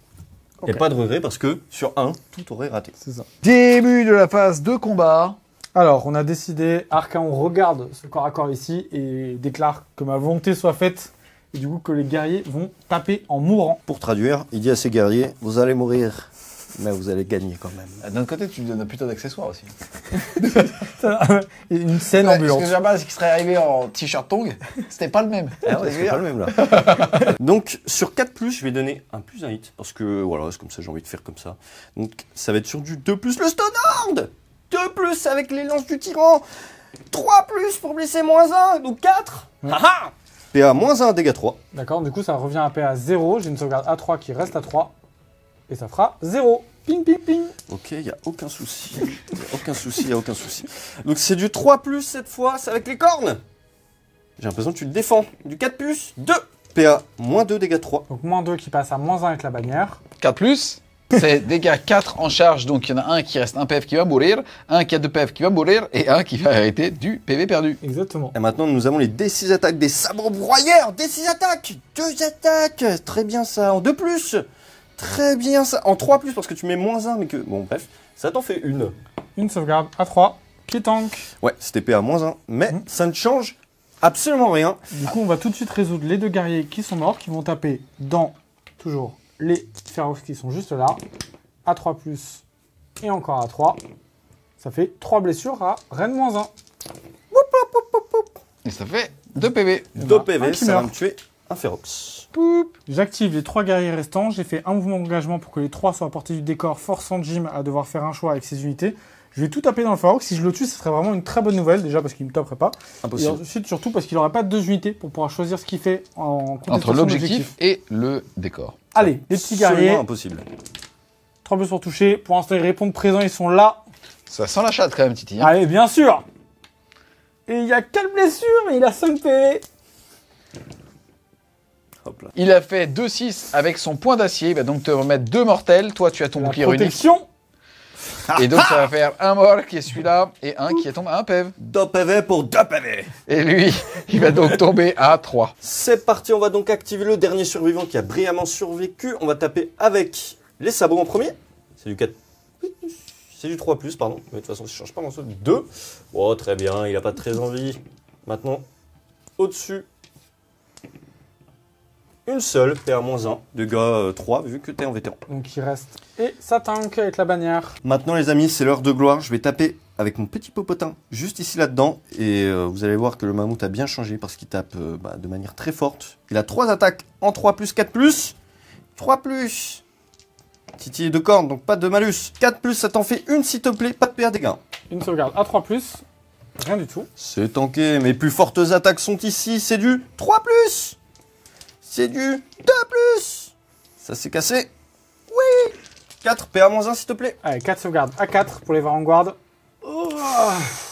Et Ok. pas de regret parce que sur 1, tout aurait raté. C'est ça. Début de la phase de combat. Alors, on a décidé, Archaon regarde ce corps à corps ici et déclare que ma volonté soit faite. Et du coup, que les guerriers vont taper en mourant. Pour traduire, il dit à ses guerriers, vous allez mourir, mais vous allez gagner quand même. D'un autre côté, tu lui donnes plutôt d'accessoires aussi. Et une scène Ce ambulante. que j'aime pas, c'est qu'il serait arrivé en t-shirt tong. C'était pas le même. Ah ouais, c'est pas le même là. Donc sur 4+, je vais donner un plus un hit. Parce que voilà, c'est comme ça, j'ai envie de faire comme ça. Donc ça va être sur du 2+, le Stonehand 2+ avec les lances du tyran. 3+ pour blesser -1, donc 4. Haha. PA -1, dégâts 3. D'accord, du coup, ça revient à paix à 0. J'ai une sauvegarde A3 qui reste à 3. Et ça fera 0. Ping, ping, ping. Ok, il n'y a aucun souci. Il n'y a aucun souci. Donc c'est du 3+, cette fois, c'est avec les cornes. J'ai l'impression que tu le défends. Du 4 plus, 2. PA, moins 2, dégâts 3. Donc moins 2 qui passe à moins 1 avec la bannière. 4+, c'est dégâts 4 en charge, donc il y en a un qui reste 1 PF qui va mourir, un qui a 2 PF qui va mourir, et un qui va hériter du PV perdu. Exactement. Et maintenant, nous avons les D6 attaques des sabres broyeurs. D6 attaques, 2 attaques. Très bien ça. En 2 plus. Très bien ça. En 3 plus, parce que tu mets moins 1, mais que... Bon, bref, ça t'en fait une. Une sauvegarde à 3 qui tank. Ouais, c'était PA moins 1, mais ça ne change absolument rien. Du coup, on va tout de suite résoudre les deux guerriers qui sont morts, qui vont taper dans, toujours, les Ferox qui sont juste là. À 3+, et encore à 3. Ça fait 3 blessures à Rennes moins 1. Et ça fait 2 PV. 2 un PV, qui ça va meurt. me tuer un Ferox. J'active les 3 guerriers restants. J'ai fait un mouvement d'engagement pour que les 3 soient à portée du décor, forçant Jim à devoir faire un choix avec ses unités. Je vais tout taper dans le Ferox. Si je le tue, ce serait vraiment une très bonne nouvelle, déjà parce qu'il ne me taperait pas. Et Impossible. ensuite, surtout parce qu'il n'aurait pas 2 unités pour pouvoir choisir ce qu'il fait en contestation Entre l'objectif d'objectif. et le décor. Allez, les petits guerriers. Absolument impossible. 3 bleus pour toucher. Pour l'instant, ils répondent présents, ils sont là. Ça sent la chatte quand même, Titi. Hein. Allez, bien sûr. Et il y a 4 blessures, mais il a 5 PV. Hop là. Il a fait 2-6 avec son point d'acier, il va donc te remettre 2 mortels. Toi, tu as ton La bouclier runique. protection. Et donc, ça va faire un mort qui est celui-là et un qui est tombé à un PV. 2 PV pour 2 PV. Et lui, il va donc tomber à 3. C'est parti, on va donc activer le dernier survivant qui a brillamment survécu. On va taper avec les sabots en premier. C'est du 4. C'est du 3 plus, pardon. Mais de toute façon, ça ne change pas grand chose. 2. Oh, très bien, il n'a pas très envie. Maintenant, au-dessus. Une seule, PA-1, dégâts 3, vu que tu es en vétéran. Donc il reste. Et ça tank avec la bannière. Maintenant, les amis, c'est l'heure de gloire. Je vais taper avec mon petit popotin juste ici là-dedans. Et vous allez voir que le mammouth a bien changé parce qu'il tape de manière très forte. Il a 3 attaques en 3 plus, 4 plus. 3 plus. Titi est de cornes, donc pas de malus. 4 plus, ça t'en fait une s'il te plaît. Pas de PA dégâts. Une sauvegarde à 3+. Rien du tout. C'est tanké. Mes plus fortes attaques sont ici. C'est du 3 plus. C'est du 2 plus. Ça s'est cassé. Oui. 4 PA-1 s'il te plaît. Allez, 4 sauvegardes à 4 pour les Varanguards. Oh,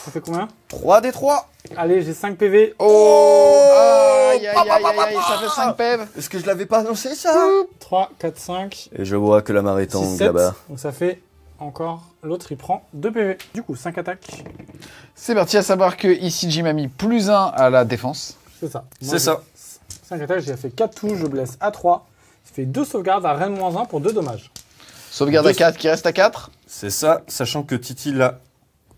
ça fait combien? 3 des 3. Allez, j'ai 5 PV. Oh aïe, aïe, aïe, aïe, aïe, ça fait 5 PV. Est-ce que je l'avais pas annoncé ça? 3, 4, 5, Et je vois que la marée 6, tangue 7. là-bas. Donc ça fait encore... L'autre, il prend 2 PV. Du coup, 5 attaques. C'est parti, à savoir que ici, Jim a mis +1 à la défense. C'est ça. C'est ça. 5 attaques, j'ai fait 4 touches, je blesse à 3. Ça fait 2 sauvegardes à Rennes moins 1 pour 2 dommages. Sauvegarde à 4 qui reste à 4. C'est ça, sachant que Titi là,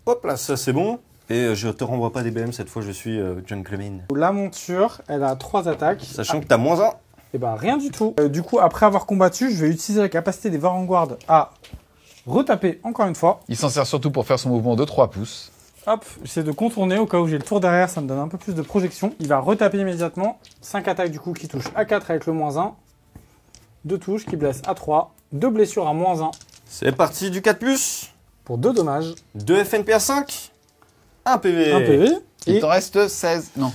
hop là, ça c'est bon. Et je te renvoie pas des BM cette fois, je suis gentleman. La monture, elle a 3 attaques. Sachant que t'as -1. Et bah rien du tout. Du coup, après avoir combattu, je vais utiliser la capacité des Varanguards à retaper encore une fois. Il s'en sert surtout pour faire son mouvement de 3 pouces. Hop, j'essaie de contourner au cas où j'ai le tour derrière, ça me donne un peu plus de projection. Il va retaper immédiatement. 5 attaques du coup qui touchent à 4 avec le -1. 2 touches qui blessent à 3. 2 blessures à -1 C'est parti du 4 plus. pour 2 dommages. 2 FNP à 5. 1 PV. 1 PV. Il Et t'en reste 16. Non.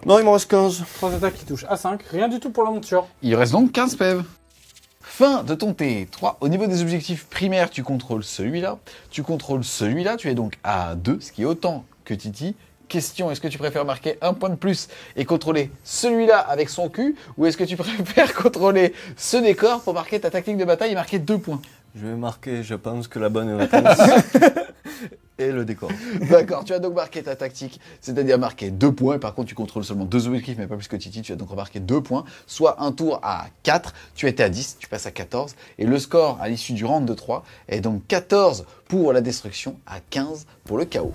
Non, il m'en reste 15. 3 attaques qui touchent à 5. Rien du tout pour la monture. Il reste donc 15 PV. Fin de ton T3. Au niveau des objectifs primaires, tu contrôles celui-là. Tu contrôles celui-là. Tu es donc à 2, ce qui est autant que Titi. Question, est-ce que tu préfères marquer un point de plus et contrôler celui-là avec son cul, ou est-ce que tu préfères contrôler ce décor pour marquer ta tactique de bataille et marquer 2 points? Je vais marquer, je pense que la bonne réponse est le décor. D'accord, tu as donc marqué ta tactique, c'est-à-dire marquer 2 points. Par contre, tu contrôles seulement 2 objectifs, mais pas plus que Titi. Tu as donc remarqué 2 points, soit un tour à 4. Tu étais à 10, tu passes à 14. Et le score à l'issue du round de 3 est donc 14 pour la destruction, à 15 pour le chaos.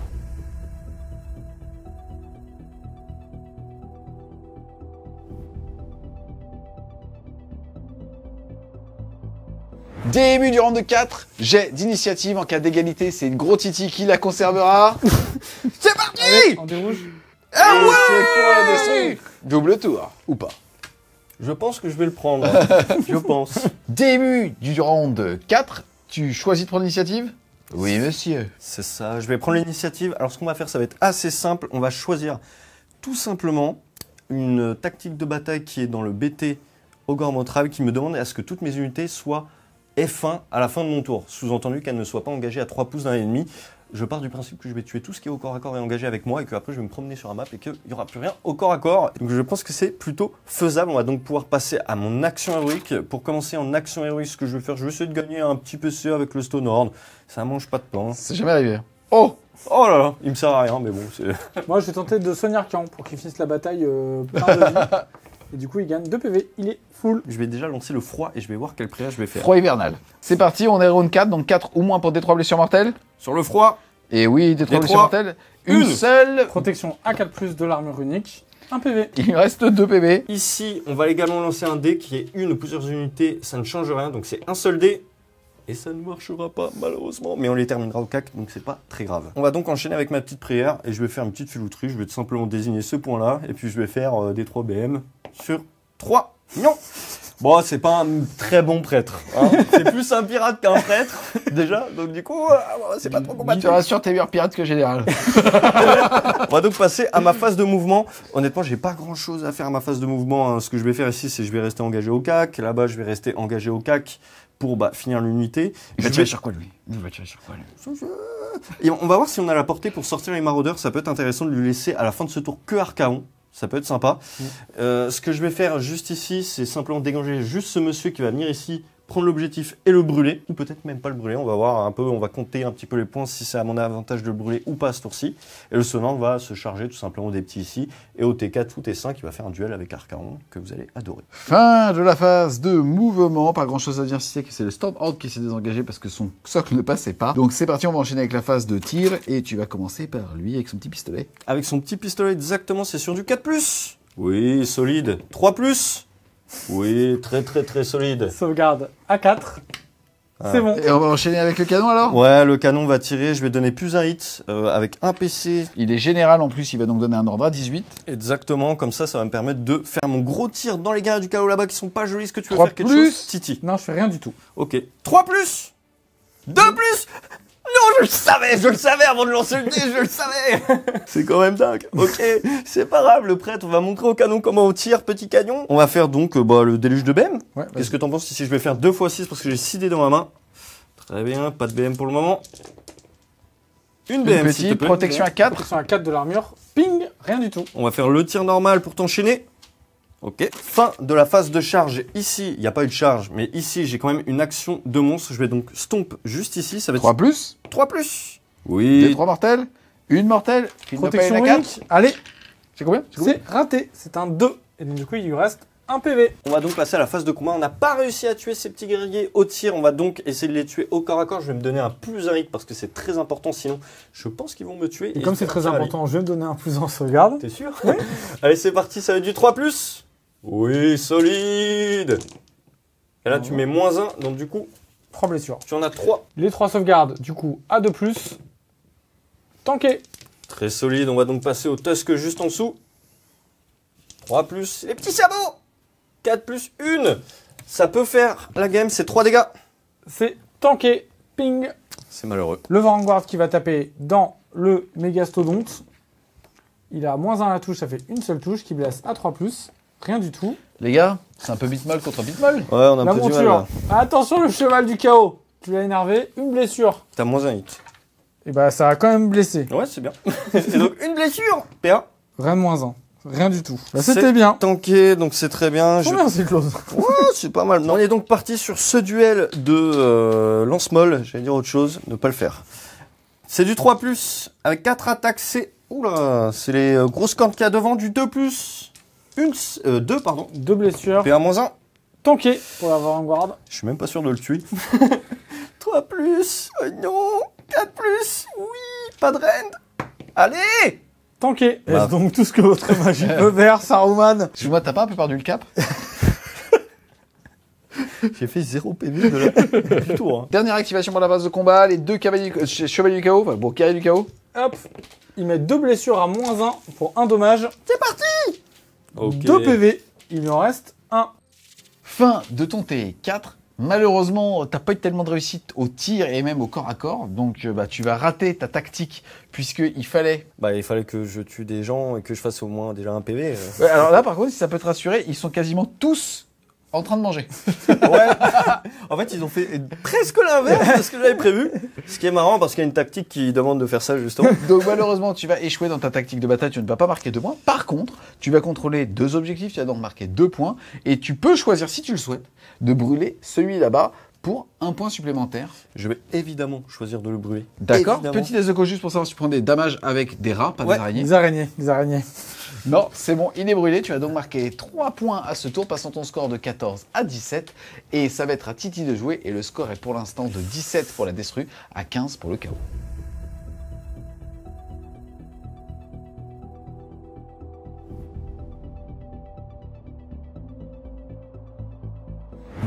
Début du round de 4, jet d'initiative. En cas d'égalité, c'est gros Titi qui la conservera. C'est parti. En des rouges. Et c'est pour la destruction. Double tour, ou pas. Je pense que je vais le prendre. Je pense. Début du round 4, tu choisis de prendre l'initiative? Oui, monsieur. C'est ça, je vais prendre l'initiative. Alors ce qu'on va faire, ça va être assez simple. On va choisir tout simplement une tactique de bataille qui est dans le BT Ogre Motrab qui me demande à ce que toutes mes unités soient F1 à la fin de mon tour. Sous-entendu qu'elles ne soient pas engagées à 3 pouces d'un ennemi. je pars du principe que je vais tuer tout ce qui est au corps à corps et engagé avec moi et qu'après je vais me promener sur la map et qu'il n'y aura plus rien au corps à corps. Donc je pense que c'est plutôt faisable. On va donc pouvoir passer à mon action héroïque. Pour commencer en action héroïque, ce que je vais faire, je vais essayer de gagner un petit PC avec le Stonehorn. Ça mange pas de pain. C'est jamais arrivé. Oh! Oh là là, il me sert à rien, mais bon, c'est... Moi, je vais tenter de soigner Arcan pour qu'il finisse la bataille plein de vie. Et du coup, il gagne 2 PV. Il est full. Je vais déjà lancer le froid et je vais voir quel prière je vais faire. Froid hivernal. C'est parti, on est round 4, donc 4 ou moins pour des 3 blessures mortelles. Sur le froid, Et oui, des 3 Des blessures trois. mortelles. Une seule. Protection A4+, de l'armure unique. 1 PV. Il reste 2 PV. ici, on va également lancer un dé qui est une ou plusieurs unités. Ça ne change rien, donc c'est un seul dé. Et ça ne marchera pas, malheureusement. Mais on les terminera au cac, donc c'est pas très grave. On va donc enchaîner avec ma petite prière. Et je vais faire une petite filouterie. Je vais tout simplement désigner ce point-là. Et puis je vais faire des 3 BM sur 3. Non. Bon, c'est pas un très bon prêtre. Hein. C'est plus un pirate qu'un prêtre, déjà. Donc du coup, c'est pas trop Je combattu. te rassure, t'es meilleur pirate que général. On va donc passer à ma phase de mouvement. Honnêtement, j'ai pas grand chose à faire à ma phase de mouvement. Hein. Ce que je vais faire ici, c'est je vais rester engagé au CAC. Là-bas, je vais rester engagé au CAC pour finir l'unité. Il va tirer sur quoi, lui? Il va tirer sur quoi, lui? Et on va voir si on a la portée pour sortir les maraudeurs. Ça peut être intéressant de lui laisser à la fin de ce tour que Archaon. Ça peut être sympa. Ce que je vais faire juste ici, c'est simplement dégager juste ce monsieur qui va venir ici, prendre l'objectif et le brûler. Ou peut-être même pas le brûler. On va voir un peu, on va compter un petit peu les points si c'est à mon avantage de le brûler ou pas à ce tour-ci. Et le Stonehorn va se charger tout simplement des petits ici. Et au T4 ou T5, il va faire un duel avec Archaon que vous allez adorer. Fin de la phase de mouvement. Pas grand chose à dire si c'est que c'est le Stormhawk qui s'est désengagé parce que son socle ne passait pas. Donc c'est parti, on va enchaîner avec la phase de tir. Et tu vas commencer par lui avec son petit pistolet. Avec son petit pistolet, exactement, c'est sur du 4+. Oui, solide. 3+. Oui, très très très solide. Sauvegarde A4. C'est bon. Et on va enchaîner avec le canon alors. Ouais, le canon va tirer, je vais donner plus un hit avec un PC. Il est général en plus, il va donc donner un ordre à 18. Exactement, comme ça va me permettre de faire mon gros tir dans les guerriers du chaos là-bas qui sont pas jolis. Est-ce que tu veux 3 faire quelque plus. chose, Titi? Non, je fais rien du tout. Ok. 3+. 2+. Non, je le savais avant de lancer le dé, je le savais. C'est quand même dingue. Ok, c'est pas grave, le prêtre va montrer au canon comment on tire, petit canon. On va faire donc le déluge de BM. Ouais, Qu'est-ce que t'en penses si je vais faire 2 x 6 parce que j'ai 6 dés dans ma main? Très bien, pas de BM pour le moment. Une BM, Une s'il te petite plaît. protection à 4. Protection A4 de l'armure. Ping. Rien du tout. On va faire le tir normal pour t'enchaîner. Ok. Fin de la phase de charge. Ici, il n'y a pas eu de charge, mais ici, j'ai quand même une action de monstre. Je vais donc stomp juste ici. Ça va être 3 plus. 3+. Des Oui. 3 mortels. Une mortelle. Qui ne Protection pas la 4. unique. Allez. C'est combien? C'est raté. C'est un 2. Et donc, du coup, il lui reste un PV. On va donc passer à la phase de combat. On n'a pas réussi à tuer ces petits guerriers au tir. On va donc essayer de les tuer au corps à corps. Je vais me donner un plus un hit parce que c'est très important. Sinon, je pense qu'ils vont me tuer. Et comme c'est très important, je vais me donner un plus en sauvegarde. T'es sûr? Oui. Allez, c'est parti. Ça va être du 3+. Oui, solide. Et là, tu mets -1. Donc, du coup, 3 blessures. tu en as 3. Les 3 sauvegardes, du coup, A2+. Tanké. Très solide. On va donc passer au Tusk juste en dessous. 3+. Les petits sabots. 4+1. Ça peut faire la game. C'est 3 dégâts. C'est tanké. Ping. C'est malheureux. Le Vanguard qui va taper dans le Mégastodonte. Il a -1 à la touche, ça fait une seule touche qui blesse à 3+. Rien du tout. Les gars, c'est un peu bitmoll contre bitmoll. Ouais, on a un La peu du mal monture. là. Attention, le cheval du chaos. Tu l'as énervé. Une blessure. T'as -1 hit. Et bah, ça a quand même blessé. Ouais, c'est bien. Et donc, une blessure. PA. Rien de -1. Rien du tout. Bah, C'est c'était bien. Tanké, donc c'est très bien. Combien c'est close? Ouais, c'est pas mal. On est donc parti sur ce duel de lance-molle. J'allais dire autre chose, ne pas le faire. C'est du 3+, avec 4 attaques. Oula, c'est les grosses cornes qu'il y a devant, du 2+. 2, pardon. 2 blessures. PA -1. Tanké pour la Vanguard. Je suis même pas sûr de le tuer. 3+, non. 4+, oui, pas de rend. Allez. Tanké. Bah. Est-ce donc tout ce que votre magie peut faire, Saruman? Excuse-moi, t'as pas un peu perdu le cap? J'ai fait 0 PV du tour. Hein. Dernière activation pour la phase de combat, les 2 chevaliers du chaos, enfin bon, guerriers du chaos. Hop. Il met 2 blessures à -1 pour 1 dommage. Ok. 2 PV. Il lui en reste 1. Fin de ton T4. Malheureusement, t'as pas eu tellement de réussite au tir et même au corps à corps, donc tu vas rater ta tactique puisqu'il fallait... Bah, il fallait que je tue des gens et que je fasse au moins déjà un PV. Ouais, alors là, par contre, si ça peut te rassurer, ils sont quasiment tous en train de manger. Ouais. En fait, ils ont fait presque l'inverse de ce que j'avais prévu. Ce qui est marrant parce qu'il y a une tactique qui demande de faire ça justement. Donc malheureusement, tu vas échouer dans ta tactique de bataille, tu ne vas pas marquer 2 points. Par contre, tu vas contrôler 2 objectifs, tu vas donc marquer 2 points. Et tu peux choisir, si tu le souhaites, de brûler celui là-bas pour 1 point supplémentaire. Je vais évidemment choisir de le brûler. D'accord. Évidemment. Petit test de co juste pour savoir si tu prends des damages avec des rats, pas Ouais. des araignées. Les araignées. Non, c'est bon, il est brûlé. Tu vas donc marquer 3 points à ce tour, passant ton score de 14 à 17. Et ça va être à Titi de jouer. Et le score est pour l'instant de 17 pour la Destru, à 15 pour le chaos.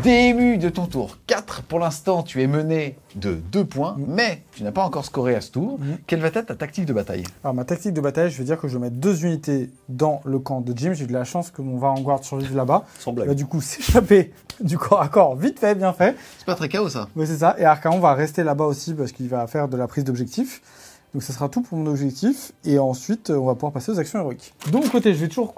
Début de ton tour, 4 pour l'instant, tu es mené de 2 points, mais tu n'as pas encore scoré à ce tour. Quelle va être ta tactique de bataille? Alors ma tactique de bataille, je vais dire que je vais mettre 2 unités dans le camp de Jim. J'ai eu de la chance que mon Vanguard survive là-bas. Sans Il blague. va du coup s'échapper du corps à corps, vite fait, bien fait. C'est pas très chaos ça. Ouais, c'est ça. Et Archaon va rester là-bas aussi parce qu'il va faire de la prise d'objectif. Donc ça sera tout pour mon objectif. Et ensuite, on va pouvoir passer aux actions héroïques. De mon côté, je vais toujours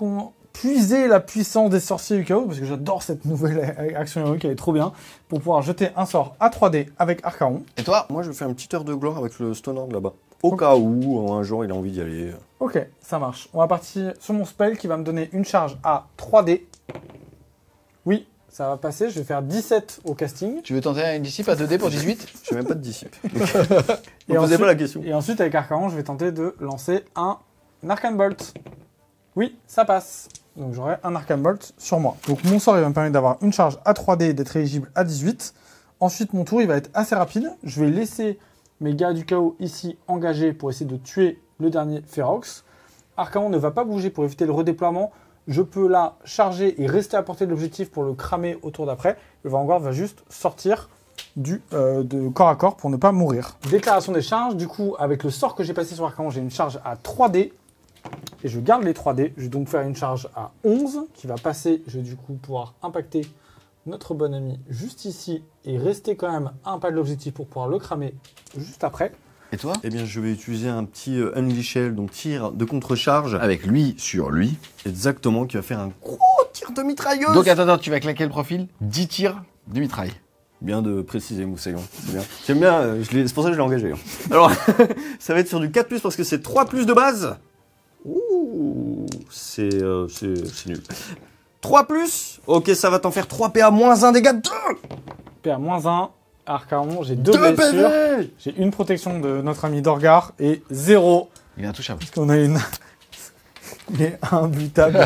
puiser la puissance des sorciers du chaos parce que j'adore cette nouvelle action héroïque, elle est trop bien. Pour pouvoir jeter un sort à 3D avec Archaon. Et toi? Moi, je vais faire une petite heure de gloire avec le Stonehorn là-bas. Au cas où, un jour, il a envie d'y aller. Ok, ça marche. On va partir sur mon spell qui va me donner une charge à 3D. Oui, ça va passer. Je vais faire 17 au casting. Tu veux tenter une dissipe à 2D pour 18? Je fais même pas de disciple. Et Ne posez ensuite- pas la question. Et ensuite, avec Archaon, je vais tenter de lancer un Arcane Bolt. Oui, ça passe. Donc j'aurai un Arcane Bolt sur moi. Donc mon sort, il va me permettre d'avoir une charge à 3D et d'être éligible à 18. Ensuite, mon tour, il va être assez rapide. Je vais laisser mes gars du chaos ici engagés pour essayer de tuer le dernier Ferox. Archaon ne va pas bouger pour éviter le redéploiement. Je peux là charger et rester à portée de l'objectif pour le cramer au tour d'après. Le Vanguard va juste sortir de corps à corps pour ne pas mourir. Déclaration des charges. Du coup, avec le sort que j'ai passé sur Archaon, j'ai une charge à 3D. Et je garde les 3D. Je vais donc faire une charge à 11 qui va passer. Je vais du coup pouvoir impacter notre bon ami juste ici et rester quand même à un pas de l'objectif pour pouvoir le cramer juste après. Et toi? Eh bien, je vais utiliser un petit Unleash Shell, donc tir de contre-charge. Avec lui sur lui. Exactement, qui va faire un gros tir de mitrailleuse. Donc attends, tu vas claquer le profil, 10 tirs de mitraille. Bien de préciser, Moussaillon. C'est bien. J'aime bien, c'est pour ça que je l'ai engagé. Alors, ça va être sur du 4+, parce que c'est 3+ de base. Ouh, c'est nul. 3+, ok, ça va t'en faire 3 PA moins 1 dégâts de 2. PA-1, Archaon, j'ai 2 blessures. PV. J'ai une protection de notre ami Dorgar et 0. Il est intouchable. Parce qu'on a une. Il est imbutable.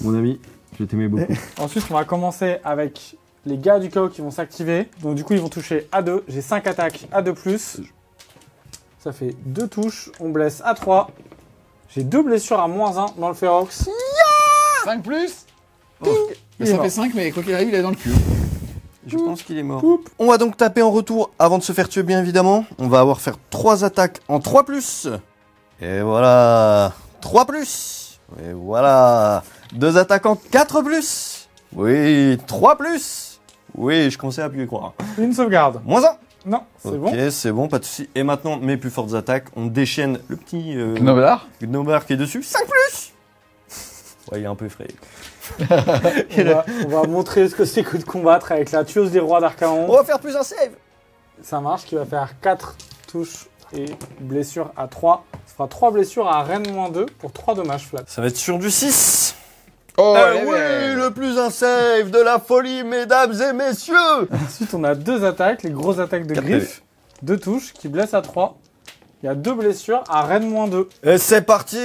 Mon ami, je t'aimais beaucoup. Ensuite, on va commencer avec les gars du chaos qui vont s'activer. Donc, du coup, ils vont toucher à 2. J'ai 5 attaques à 2+. Ça fait 2 touches. On blesse à 3. J'ai 2 blessures à -1 dans le Ferox. 5 plus. Il est Ça mort. fait 5, mais quoi qu'il arrive, il est dans le cul. Je pense qu'il est mort. On va donc taper en retour avant de se faire tuer, bien évidemment. On va avoir faire 3 attaques en 3+. Et voilà. 3+. Et voilà. 2 attaques en 4+. Oui. 3+. Oui, je commençais à plus y croire. Une sauvegarde. -1. Non, c'est Ok, bon. c'est bon, pas de soucis. Et maintenant, mes plus fortes attaques. On déchaîne le petit Noblar. Gnobar qui est dessus. 5+. Ouais, il est un peu effrayé. On va montrer ce que c'est que de combattre avec la tueuse des rois d'Archaon. On va faire plus un save. Ça marche, qui va faire 4 touches et blessure à 3. Ça fera 3 blessures à Rennes -2 pour 3 dommages flat. Ça va être sur du 6. Oh, oui, le plus un save de la folie, mesdames et messieurs. Ensuite, on a 2 attaques, les grosses attaques de 4 griffes. 2 touches qui blessent à 3. Il y a 2 blessures à Rennes -2. Et c'est parti.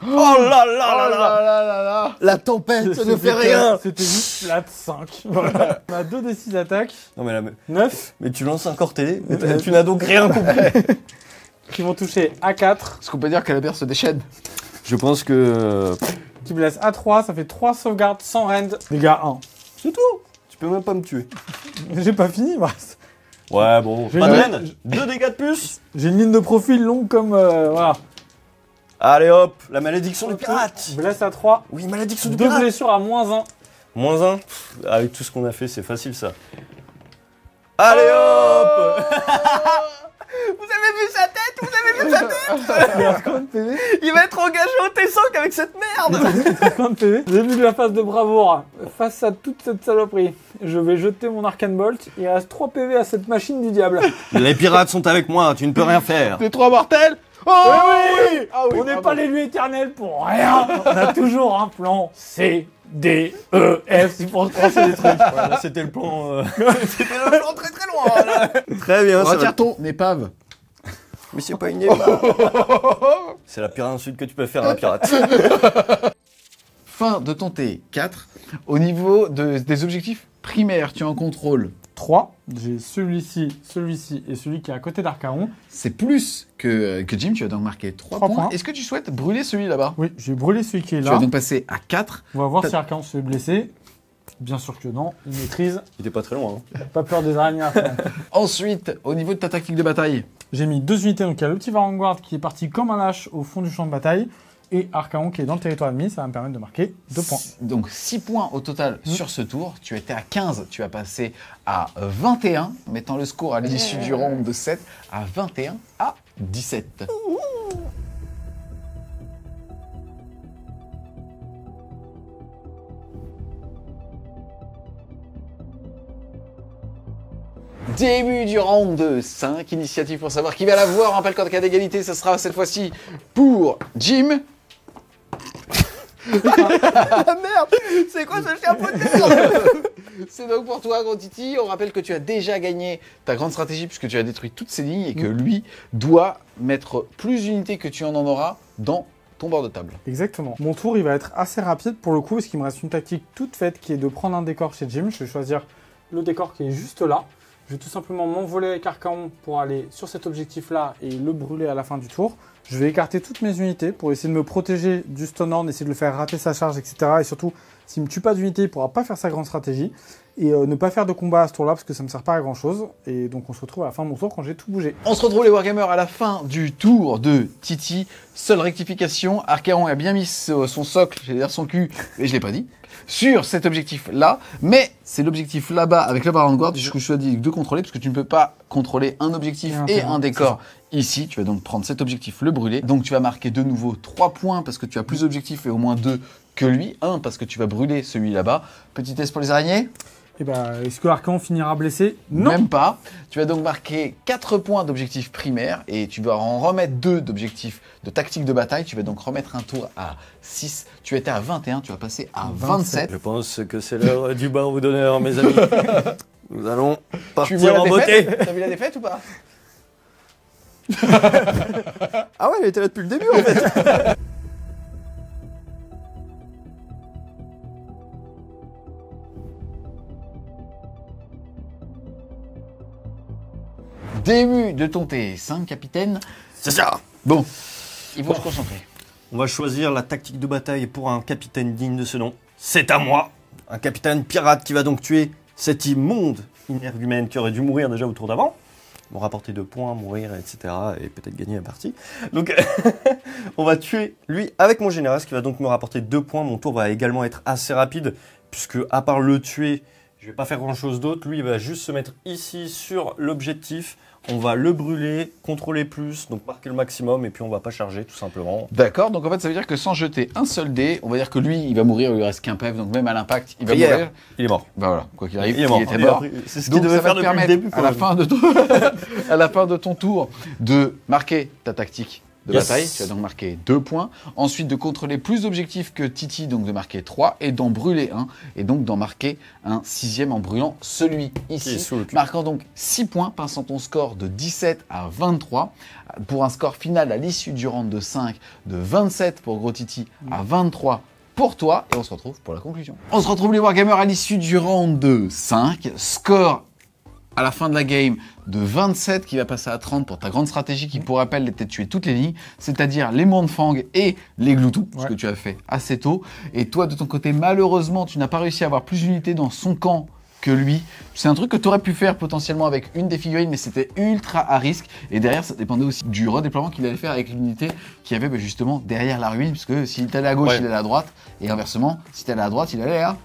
Oh là là là là. La tempête ne fait rien. C'était juste flat 5. Voilà. On a 2 des 6 attaques. Non mais là, 9 mais tu lances encore télé. Tu n'as donc rien compris. qui vont toucher à 4. Est-ce qu'on peut dire que la bière se déchaîne? Je pense que Qui blesse à 3. Ça fait 3 sauvegardes sans rend. Dégâts 1. c'est tout. Tu peux même pas me tuer. J'ai pas fini, bah. Ouais bon. J'ai Pas de une- reine. 2 dégâts de plus. J'ai une ligne de profil longue comme. Voilà. Allez hop, la malédiction du pirate. Blesse à 3. Oui, malédiction du 2 pirate. blessures à -1. -1. Avec tout ce qu'on a fait, c'est facile ça. Allez hop. Vous avez vu sa tête? Vous avez vu sa tête? Il reste combien de PV? Il va être engagé au T5 avec cette merde. Il reste combien de PV? Début de la phase de bravoure. Face à toute cette saloperie, je vais jeter mon Arcane Bolt. Il reste 3 PV à cette machine du diable. Les pirates sont avec moi, tu ne peux rien faire. Les 3 mortels. Oh oui, Ah oui, on n'est bravo. pas l'élu éternel pour rien. On a toujours un plan C, D, E, F, c'est pour se penser des trucs. Là, c'était le plan. C'était le plan très très loin. Là. Très bien. Ça va. Retire ton épave. Mais c'est pas une épave. C'est la pire insulte que tu peux faire à un pirate. Fin de ton T4. Au niveau des objectifs primaires, tu en contrôles. 3, j'ai celui-ci et celui qui est à côté d'Archaon. C'est plus que Jim, tu vas donc marquer 3 Trois points. points. Est-ce que tu souhaites brûler celui là-bas? Oui, j'ai brûlé celui qui est Tu là. vas donc passer à 4. On va voir si Archaon se fait blesser. Bien sûr que non, il maîtrise. Il était pas très loin. Hein. Pas peur des araignées. Archaon. Ensuite, au niveau de ta tactique de bataille, J'ai mis 2 unités, donc il y a le petit Vanguard qui est parti comme un lâche au fond du champ de bataille. Et Archaon qui est dans le territoire ennemi, ça va me permettre de marquer 2 points. donc 6 points au total sur ce tour. Tu étais à 15, tu vas passer à 21, mettant le score à l'issue du round de 7 à 21 à 17. Début du round de 5, initiative pour savoir qui va l'avoir. On rappelle qu'en cas d'égalité, ce sera cette fois-ci pour Jim. Ah merde. C'est quoi ce chapeau de merde? C'est donc pour toi, Gros Titi. On rappelle que tu as déjà gagné ta grande stratégie puisque tu as détruit toutes ces lignes et que lui doit mettre plus d'unités que tu en auras dans ton bord de table. Exactement. Mon tour, il va être assez rapide pour le coup, parce qu'il me reste une tactique toute faite qui est de prendre un décor chez Jim. Je vais choisir le décor qui est juste là. Je vais tout simplement m'envoler avec Archaon pour aller sur cet objectif-là et le brûler à la fin du tour. Je vais écarter toutes mes unités pour essayer de me protéger du Stonehorn, essayer de le faire rater sa charge, etc. Et surtout, s'il ne me tue pas d'unité, il ne pourra pas faire sa grande stratégie. Et ne pas faire de combat à ce tour-là parce que ça ne me sert pas à grand-chose. Et donc on se retrouve à la fin de mon tour quand j'ai tout bougé. On se retrouve les Wargamers à la fin du tour de Titi. Seule rectification, Archaon a bien mis son socle, j'allais dire son cul, mais je l'ai pas dit, sur cet objectif-là. Mais c'est l'objectif là-bas avec le Vanguard que je choisis de contrôler parce que tu ne peux pas contrôler un objectif et un décor ici. Tu vas donc prendre cet objectif, le brûler. Donc tu vas marquer de nouveau 3 points parce que tu as plus d'objectifs et au moins 2 que lui. 1 parce que tu vas brûler celui là-bas. Petit test pour les araignées. Et bah, est-ce que Archaon finira blessé? Non. Même pas. Tu vas donc marquer 4 points d'objectifs primaires et tu vas en remettre 2 d'objectifs de tactique de bataille. Tu vas donc remettre un tour à 6. Tu étais à 21, tu vas passer à 27. Je pense que c'est l'heure du bain au donneur, mes amis. Nous allons Tu vois partir en la beauté. défaite? T'as vu la défaite ou pas? Ah ouais, il était là depuis le début en fait. Début de ton T5, capitaine. C'est ça. Bon, il faut se concentrer. On va choisir la tactique de bataille pour un capitaine digne de ce nom. C'est à moi. Un capitaine pirate qui va donc tuer cet immonde énergumène qui aurait dû mourir déjà au tour d'avant. Bon, rapporter 2 points, mourir, etc. et peut-être gagner la partie. Donc, on va tuer lui avec mon général, ce qui va donc me rapporter 2 points. Mon tour va également être assez rapide, puisque à part le tuer, je vais pas faire grand chose d'autre. Lui, il va juste se mettre ici sur l'objectif. On va le brûler, contrôler plus, donc marquer le maximum, et puis on va pas charger tout simplement. D'accord, donc en fait ça veut dire que sans jeter un seul dé, on va dire que lui il va mourir, il lui reste qu'un PF, donc même à l'impact il va mourir. Il est mort. Bah voilà, quoi qu'il arrive, Il est mort. était mort. C'est ce qu'il Donc devait ça va faire te depuis le permettre début. à la fin de ton à la fin de ton tour de marquer ta tactique de Yes. bataille. Tu vas donc marquer 2 points. Ensuite de contrôler plus d'objectifs que Titi, donc de marquer 3 et d'en brûler un et donc d'en marquer un 6e en brûlant celui Qui est ici. sous le cul. Marquant donc 6 points, passant ton score de 17 à 23 pour un score final à l'issue du round de 5 de 27 pour Gros Titi à 23 pour toi et on se retrouve pour la conclusion. On se retrouve les Wargamers à l'issue du round de 5, score à la fin de la game de 27 qui va passer à 30 pour ta grande stratégie qui pour rappel était de tuer toutes les lignes, c'est-à-dire les Mournfang et les Gloutous, ce que tu as fait assez tôt. Et toi de ton côté malheureusement tu n'as pas réussi à avoir plus d'unités dans son camp que lui. C'est un truc que tu aurais pu faire potentiellement avec une des figurines, mais c'était ultra à risque. Et derrière, ça dépendait aussi du redéploiement qu'il allait faire avec l'unité qui avait justement derrière la ruine, puisque s'il était allé à gauche, il allait à droite, et inversement, si tu allais à droite, il allait à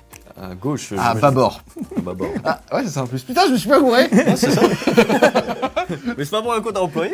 À gauche. À bâbord. Bâbord. Ah, ouais, c'est ça en plus. Putain, je me suis pas gouré. C'est ça. Mais c'est pas pour un compte à employé.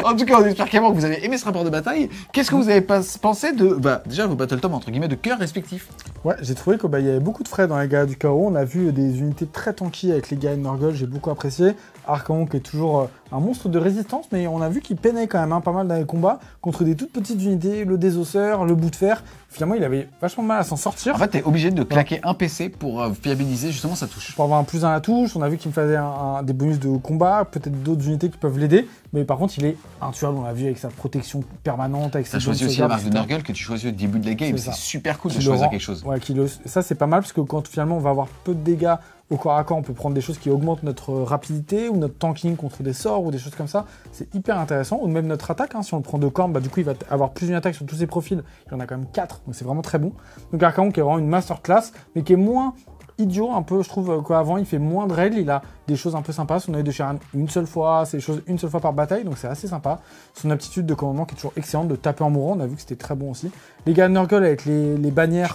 En tout cas, on espère clairement que vous avez aimé ce rapport de bataille. Qu'est-ce que vous avez pensé de, déjà, vos Battletomes, entre guillemets, de cœur respectifs? Ouais, j'ai trouvé qu'il y avait beaucoup de frais dans les Guerriers du Chaos. On a vu des unités très tanky avec les Guerriers de Nurgle, j'ai beaucoup apprécié. Archaon qui est toujours un monstre de résistance, mais on a vu qu'il peinait quand même pas mal dans les combats contre des toutes petites unités, le désosseur, le bout de fer. Finalement, il avait vachement de mal à s'en sortir. En fait, t'es obligé de claquer un PC pour fiabiliser justement sa touche. Pour avoir un plus 1 à la touche, on a vu qu'il me faisait des bonus de combat, peut-être d'autres unités qui peuvent l'aider, mais par contre, il est intuable, on l'a vu avec sa protection permanente, avec T'as ses choisi bonus aussi la sauvegardes, marque de etc. Nurgle que tu choisis au début de la game. C'est C'est ça. super cool de Qui choisir le rend- quelque chose. Ouais, ça c'est pas mal parce que quand finalement on va avoir peu de dégâts au corps à corps, on peut prendre des choses qui augmentent notre rapidité ou notre tanking contre des sorts ou des choses comme ça. C'est hyper intéressant. Ou même notre attaque, hein, si on le prend de corne, du coup il va avoir plus d'une attaque sur tous ses profils. Il y en a quand même 4, donc c'est vraiment très bon. Donc Archaon qui est vraiment une masterclass, mais qui est moins idiot un peu, je trouve, qu'avant. Il fait moins de règles, il a des choses un peu sympas. Son œil de Charon une seule fois, c'est des choses une seule fois par bataille, donc c'est assez sympa. Son aptitude de commandement qui est toujours excellente, de taper en mourant, on a vu que c'était très bon aussi. Les gars de Nurgle avec les bannières.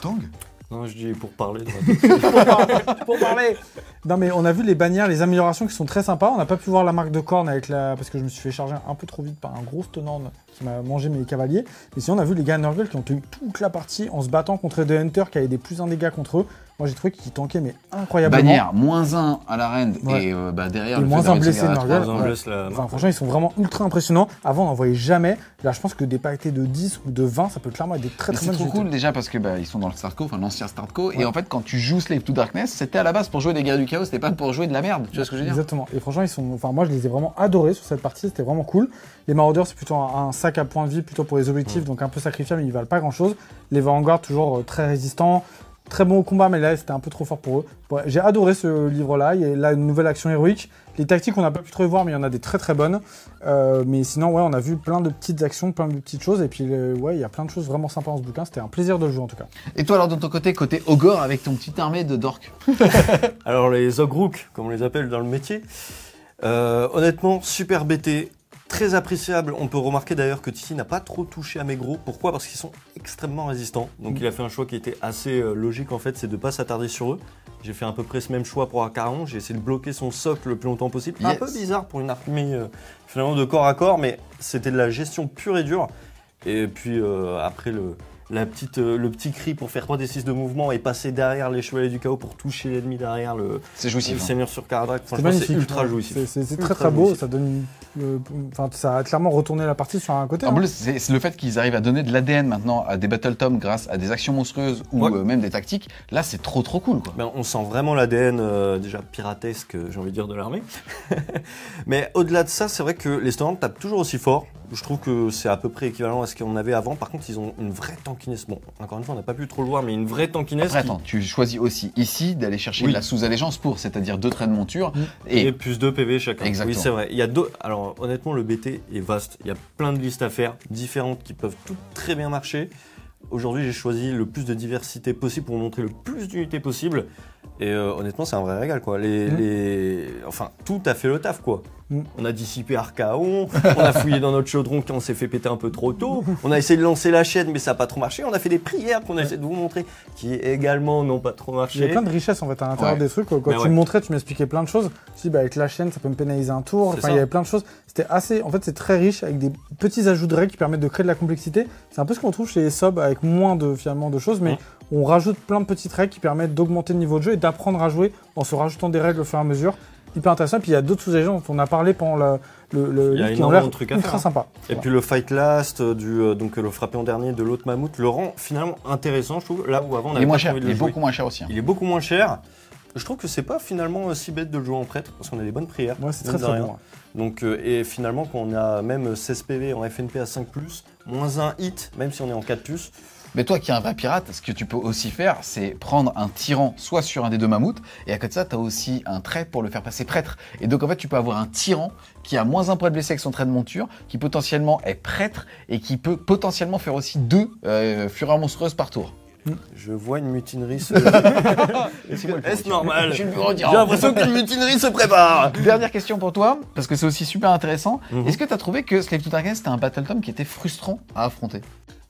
Non, je dis pour parler. Pour parler. Non mais on a vu les bannières, les améliorations qui sont très sympas. On n'a pas pu voir la marque de corne parce que je me suis fait charger un peu trop vite par un gros stunner qui m'a mangé mes cavaliers. Mais sinon on a vu les gars de Nurgle qui ont tenu toute la partie en se battant contre des hunters qui avaient des plus 1 dégâts contre eux. Moi j'ai trouvé qu'ils tankaient mais incroyablement. Bannière, -1 à l'arène Ouais. et derrière Et le moins fait un d'avoir blessé une de sauvegarde à Nurgle. trois. On Ouais. laisse la... Enfin, franchement, ils sont vraiment ultra impressionnants. Avant, on n'en voyait jamais. Là, je pense que des paquets de 10 ou de 20, ça peut clairement être des très Mais très c'est bonnes trop unités. cool déjà parce que ils sont dans le Startco, enfin l'ancien Startco, Ouais. et en fait quand tu joues Slave to Darkness, c'était à la base pour jouer des guerres du chaos, c'était pas pour jouer de la merde, tu vois ce que je veux dire? Exactement. Et franchement, moi, je les ai vraiment adorés sur cette partie. C'était vraiment cool. Les Marauders, c'est plutôt un sac à points de vie, plutôt pour les objectifs, donc un peu sacrifiable, mais ils valent pas grand chose. Les Vanguard, toujours très résistants. Très bon au combat, mais là, c'était un peu trop fort pour eux. Ouais, j'ai adoré ce livre-là. Il y a là une nouvelle action héroïque. Les tactiques, on n'a pas pu trop les voir, mais il y en a des très très bonnes. Mais sinon, ouais, on a vu plein de petites actions, plein de petites choses. Et puis, ouais, il y a plein de choses vraiment sympas dans ce bouquin. C'était un plaisir de le jouer en tout cas. Et toi alors de ton côté Ogre avec ton petite armée de Dork? Alors les Ogrouks, comme on les appelle dans le métier, honnêtement, super BT, très appréciable. On peut remarquer d'ailleurs que Titi n'a pas trop touché à mes gros. Pourquoi? Parce qu'ils sont extrêmement résistants. Donc il a fait un choix qui était assez logique en fait, c'est de ne pas s'attarder sur eux. J'ai fait à peu près ce même choix pour Archaon. J'ai essayé de bloquer son socle le plus longtemps possible. Un Yes. peu bizarre pour une armée finalement de corps à corps, mais c'était de la gestion pure et dure. Et puis après le petit cri pour faire 3d6 de mouvement et passer derrière les chevaliers du chaos pour toucher l'ennemi derrière le C'est jouissif. hein. seigneur sur Karadrak. C'est Franchement, magnifique. c'est ultra ouais. jouissif. C'est très Ultra très beau. jouissif. Ça donne. Enfin, ça a clairement retourné la partie sur un côté. En hein. plus, c'est le fait qu'ils arrivent à donner de l'ADN maintenant à des Battletomes grâce à des actions monstrueuses ou Ouais. même des tactiques. Là, c'est trop cool quoi. Ben, on sent vraiment l'ADN déjà piratesque, j'ai envie de dire, de l'armée. Mais au-delà de ça, c'est vrai que les Stormhunters tapent toujours aussi fort. Je trouve que c'est à peu près équivalent à ce qu'on avait avant. Par contre, ils ont une vraie tankiness. Bon, encore une fois, on n'a pas pu trop le voir, mais une vraie tankiness. Après, attends, tu choisis aussi ici d'aller chercher Oui. de la sous-allégeance pour, c'est-à-dire 2 traits de monture. Et Et plus 2 PV chacun. Exactement. Oui, c'est vrai. Il y a deux. Alors, honnêtement, le BT est vaste. Il y a plein de listes à faire, différentes, qui peuvent toutes très bien marcher. Aujourd'hui, j'ai choisi le plus de diversité possible pour montrer le plus d'unités possible. Et honnêtement, c'est un vrai régal, quoi. Enfin, tout a fait le taf, quoi. On a dissipé Archaon, on a fouillé dans notre chaudron quand on s'est fait péter un peu trop tôt, on a essayé de lancer la chaîne, mais ça n'a pas trop marché. On a fait des prières qu'on a essayé de vous montrer, qui également n'ont pas trop Il y marché. avait plein de richesses en fait à l'intérieur Ouais. des trucs. Quand Mais tu ouais. me montrais, tu m'expliquais plein de choses. Je dis avec la chaîne, ça peut me pénaliser un tour. C'est Enfin, ça. il y avait plein de choses. C'était assez. En fait, c'est très riche avec des petits ajouts de règles qui permettent de créer de la complexité. C'est un peu ce qu'on trouve chez les subs avec moins de finalement de choses, mais on rajoute plein de petites règles qui permettent d'augmenter le niveau de jeu et d'apprendre à jouer en se rajoutant des règles au fur et à mesure. Hyper intéressant. Et puis il y a d'autres sous-agents dont on a parlé pendant le Il y a livre qui ont énormément l'air de trucs à ultra faire. sympa. Et puis le Fight Last, donc le frappé en dernier de l'autre mammouth, le rend finalement intéressant, je trouve. Là où avant on il est avait moins pas cher, envie de il le est jouer. beaucoup moins cher aussi. hein. Il est beaucoup moins cher. Je trouve que c'est pas finalement si bête de le jouer en prêtre, parce qu'on a des bonnes prières. Ouais, c'est mine très de très rien. bon. Donc, et finalement, quand on a même 16 PV en FNP à 5+, moins un hit, même si on est en 4+, Mais toi qui es un vrai pirate, ce que tu peux aussi faire, c'est prendre un tyran soit sur un des 2 mammouths, et à côté de ça, tu as aussi un trait pour le faire passer prêtre. Et donc en fait, tu peux avoir un tyran qui a -1 point de blessé avec son trait de monture, qui potentiellement est prêtre, et qui peut potentiellement faire aussi 2 fureurs monstrueuses par tour. je vois une mutinerie se... Est-ce Est-ce normal? Je suis le bureau J'ai tyran. l'impression qu'une mutinerie se prépare. Dernière question pour toi, parce que c'est aussi super intéressant. Mhm. Est-ce que tu as trouvé que Slave to Darkness c'était un Battletome qui était frustrant à affronter?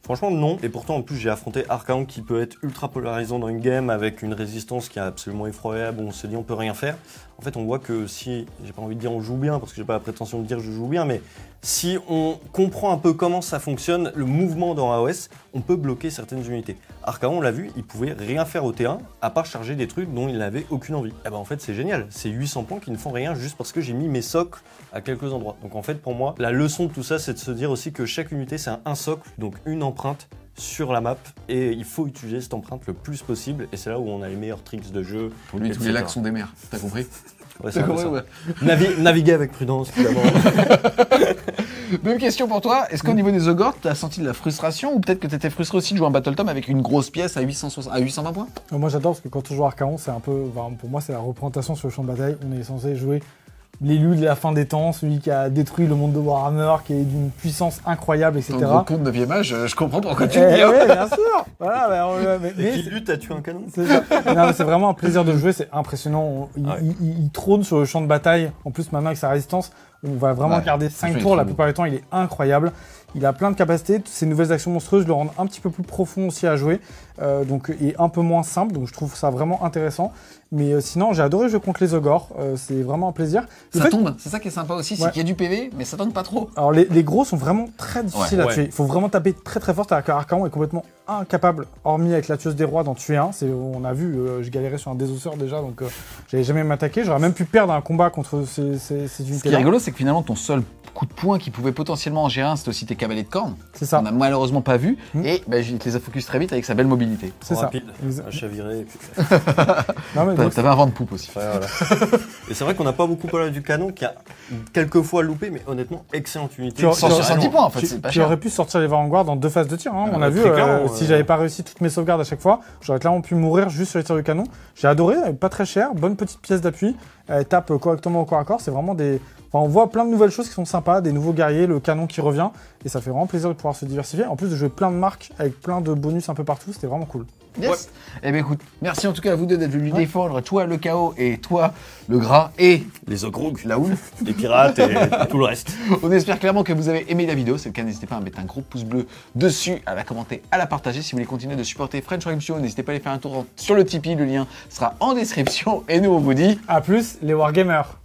Franchement non, et pourtant en plus j'ai affronté Archaon qui peut être ultra polarisant dans une game avec une résistance qui est absolument effroyable, on se dit on peut rien faire. En fait on voit que si, j'ai pas envie de dire on joue bien parce que j'ai pas la prétention de dire je joue bien, mais si on comprend un peu comment ça fonctionne, le mouvement dans AOS, on peut bloquer certaines unités. Archaon on l'a vu, il pouvait rien faire au T1 à part charger des trucs dont il n'avait aucune envie. Et ben en fait c'est génial, c'est 800 points qui ne font rien juste parce que j'ai mis mes socles à quelques endroits. Donc en fait pour moi, la leçon de tout ça c'est de se dire aussi que chaque unité c'est un socle, donc une empreinte sur la map et il faut utiliser cette empreinte le plus possible et c'est là où on a les meilleurs tricks de jeu. Pour lui, tous les lacs sont des mers, t'as compris? Ouais, c'est compris, ouais. Naviguer avec prudence, évidemment. Même question pour toi, est-ce qu'au niveau des Ogres, t'as senti de la frustration ou peut-être que t'étais frustré aussi de jouer un Battle Tom avec une grosse pièce à 820 points? Moi j'adore parce que quand on joue Archaon, c'est un peu, enfin, pour moi c'est la représentation sur le champ de bataille. On est censé jouer l'élu de la fin des temps, celui qui a détruit le monde de Warhammer, qui est d'une puissance incroyable, etc. Ton gros compte 9e âge, je comprends pourquoi tu Eh le dis. ouais, bien sûr. Voilà, Et qui lutte à tuer un canon. c'est ça. Non, mais c'est vraiment un plaisir de jouer, c'est impressionnant. Il trône sur le champ de bataille. En plus, maintenant avec sa résistance, on va vraiment garder 5 tours. La plupart du temps, il est incroyable. Il a plein de capacités. Ces nouvelles actions monstrueuses le rendent un petit peu plus profond aussi à jouer. Et un peu moins simple. Donc je trouve ça vraiment intéressant. Mais sinon, j'ai adoré jouer contre les Ogres. C'est vraiment un plaisir. Ça tombe, c'est ça qui est sympa aussi, c'est qu'il y a du PV, mais ça tombe pas trop. Alors les gros sont vraiment très difficiles à tuer. Il faut vraiment taper très très fort. C'est-à-dire qu'Archaon est complètement incapable, hormis avec la tueuse des rois, d'en tuer un. On a vu, je galérais sur un désosseur déjà, donc j'allais jamais m'attaquer. J'aurais même pu perdre un combat contre ces unités-là. Ce qui est rigolo, c'est que finalement, ton seul coup de poing qui pouvait potentiellement en gérer un, c'était aussi tes cavaliers de cornes. C'est ça. On n'a malheureusement pas vu, et il te les a focus très vite avec sa belle mobilité. C'est ça. Rapide, à chavirer. Et puis... Non, mais donc, T'avais un vent de poupe aussi. Ouais, voilà. Et c'est vrai qu'on n'a pas beaucoup parlé du canon qui a quelques fois loupé, mais honnêtement, excellente unité. 170 points en fait, c'est pas tu cher. aurais pu sortir les Vanguard en 2 phases de tir. Hein. On a vu, très clairement, si j'avais pas réussi toutes mes sauvegardes à chaque fois, j'aurais clairement pu mourir juste sur les tirs du canon. J'ai adoré, pas très cher, bonne petite pièce d'appui. Elle tape correctement au corps à corps. C'est vraiment des. Enfin, on voit plein de nouvelles choses qui sont sympas, des nouveaux guerriers, le canon qui revient. Et ça fait vraiment plaisir de pouvoir se diversifier. En plus de jouer plein de marques avec plein de bonus un peu partout, c'était vraiment cool. Yes. Eh bien écoute, merci en tout cas à vous deux d'être venus défendre, toi le chaos et toi le gras et Les ogres, la houle. les pirates et tout le reste. On espère clairement que vous avez aimé la vidéo. C'est le cas, n'hésitez pas à mettre un gros pouce bleu dessus, à la commenter, à la partager. Si vous voulez continuer de supporter French Rhyme Show, n'hésitez pas à aller faire un tour sur le Tipeee. Le lien sera en description. Et nous, on vous dit A plus, les Wargamers.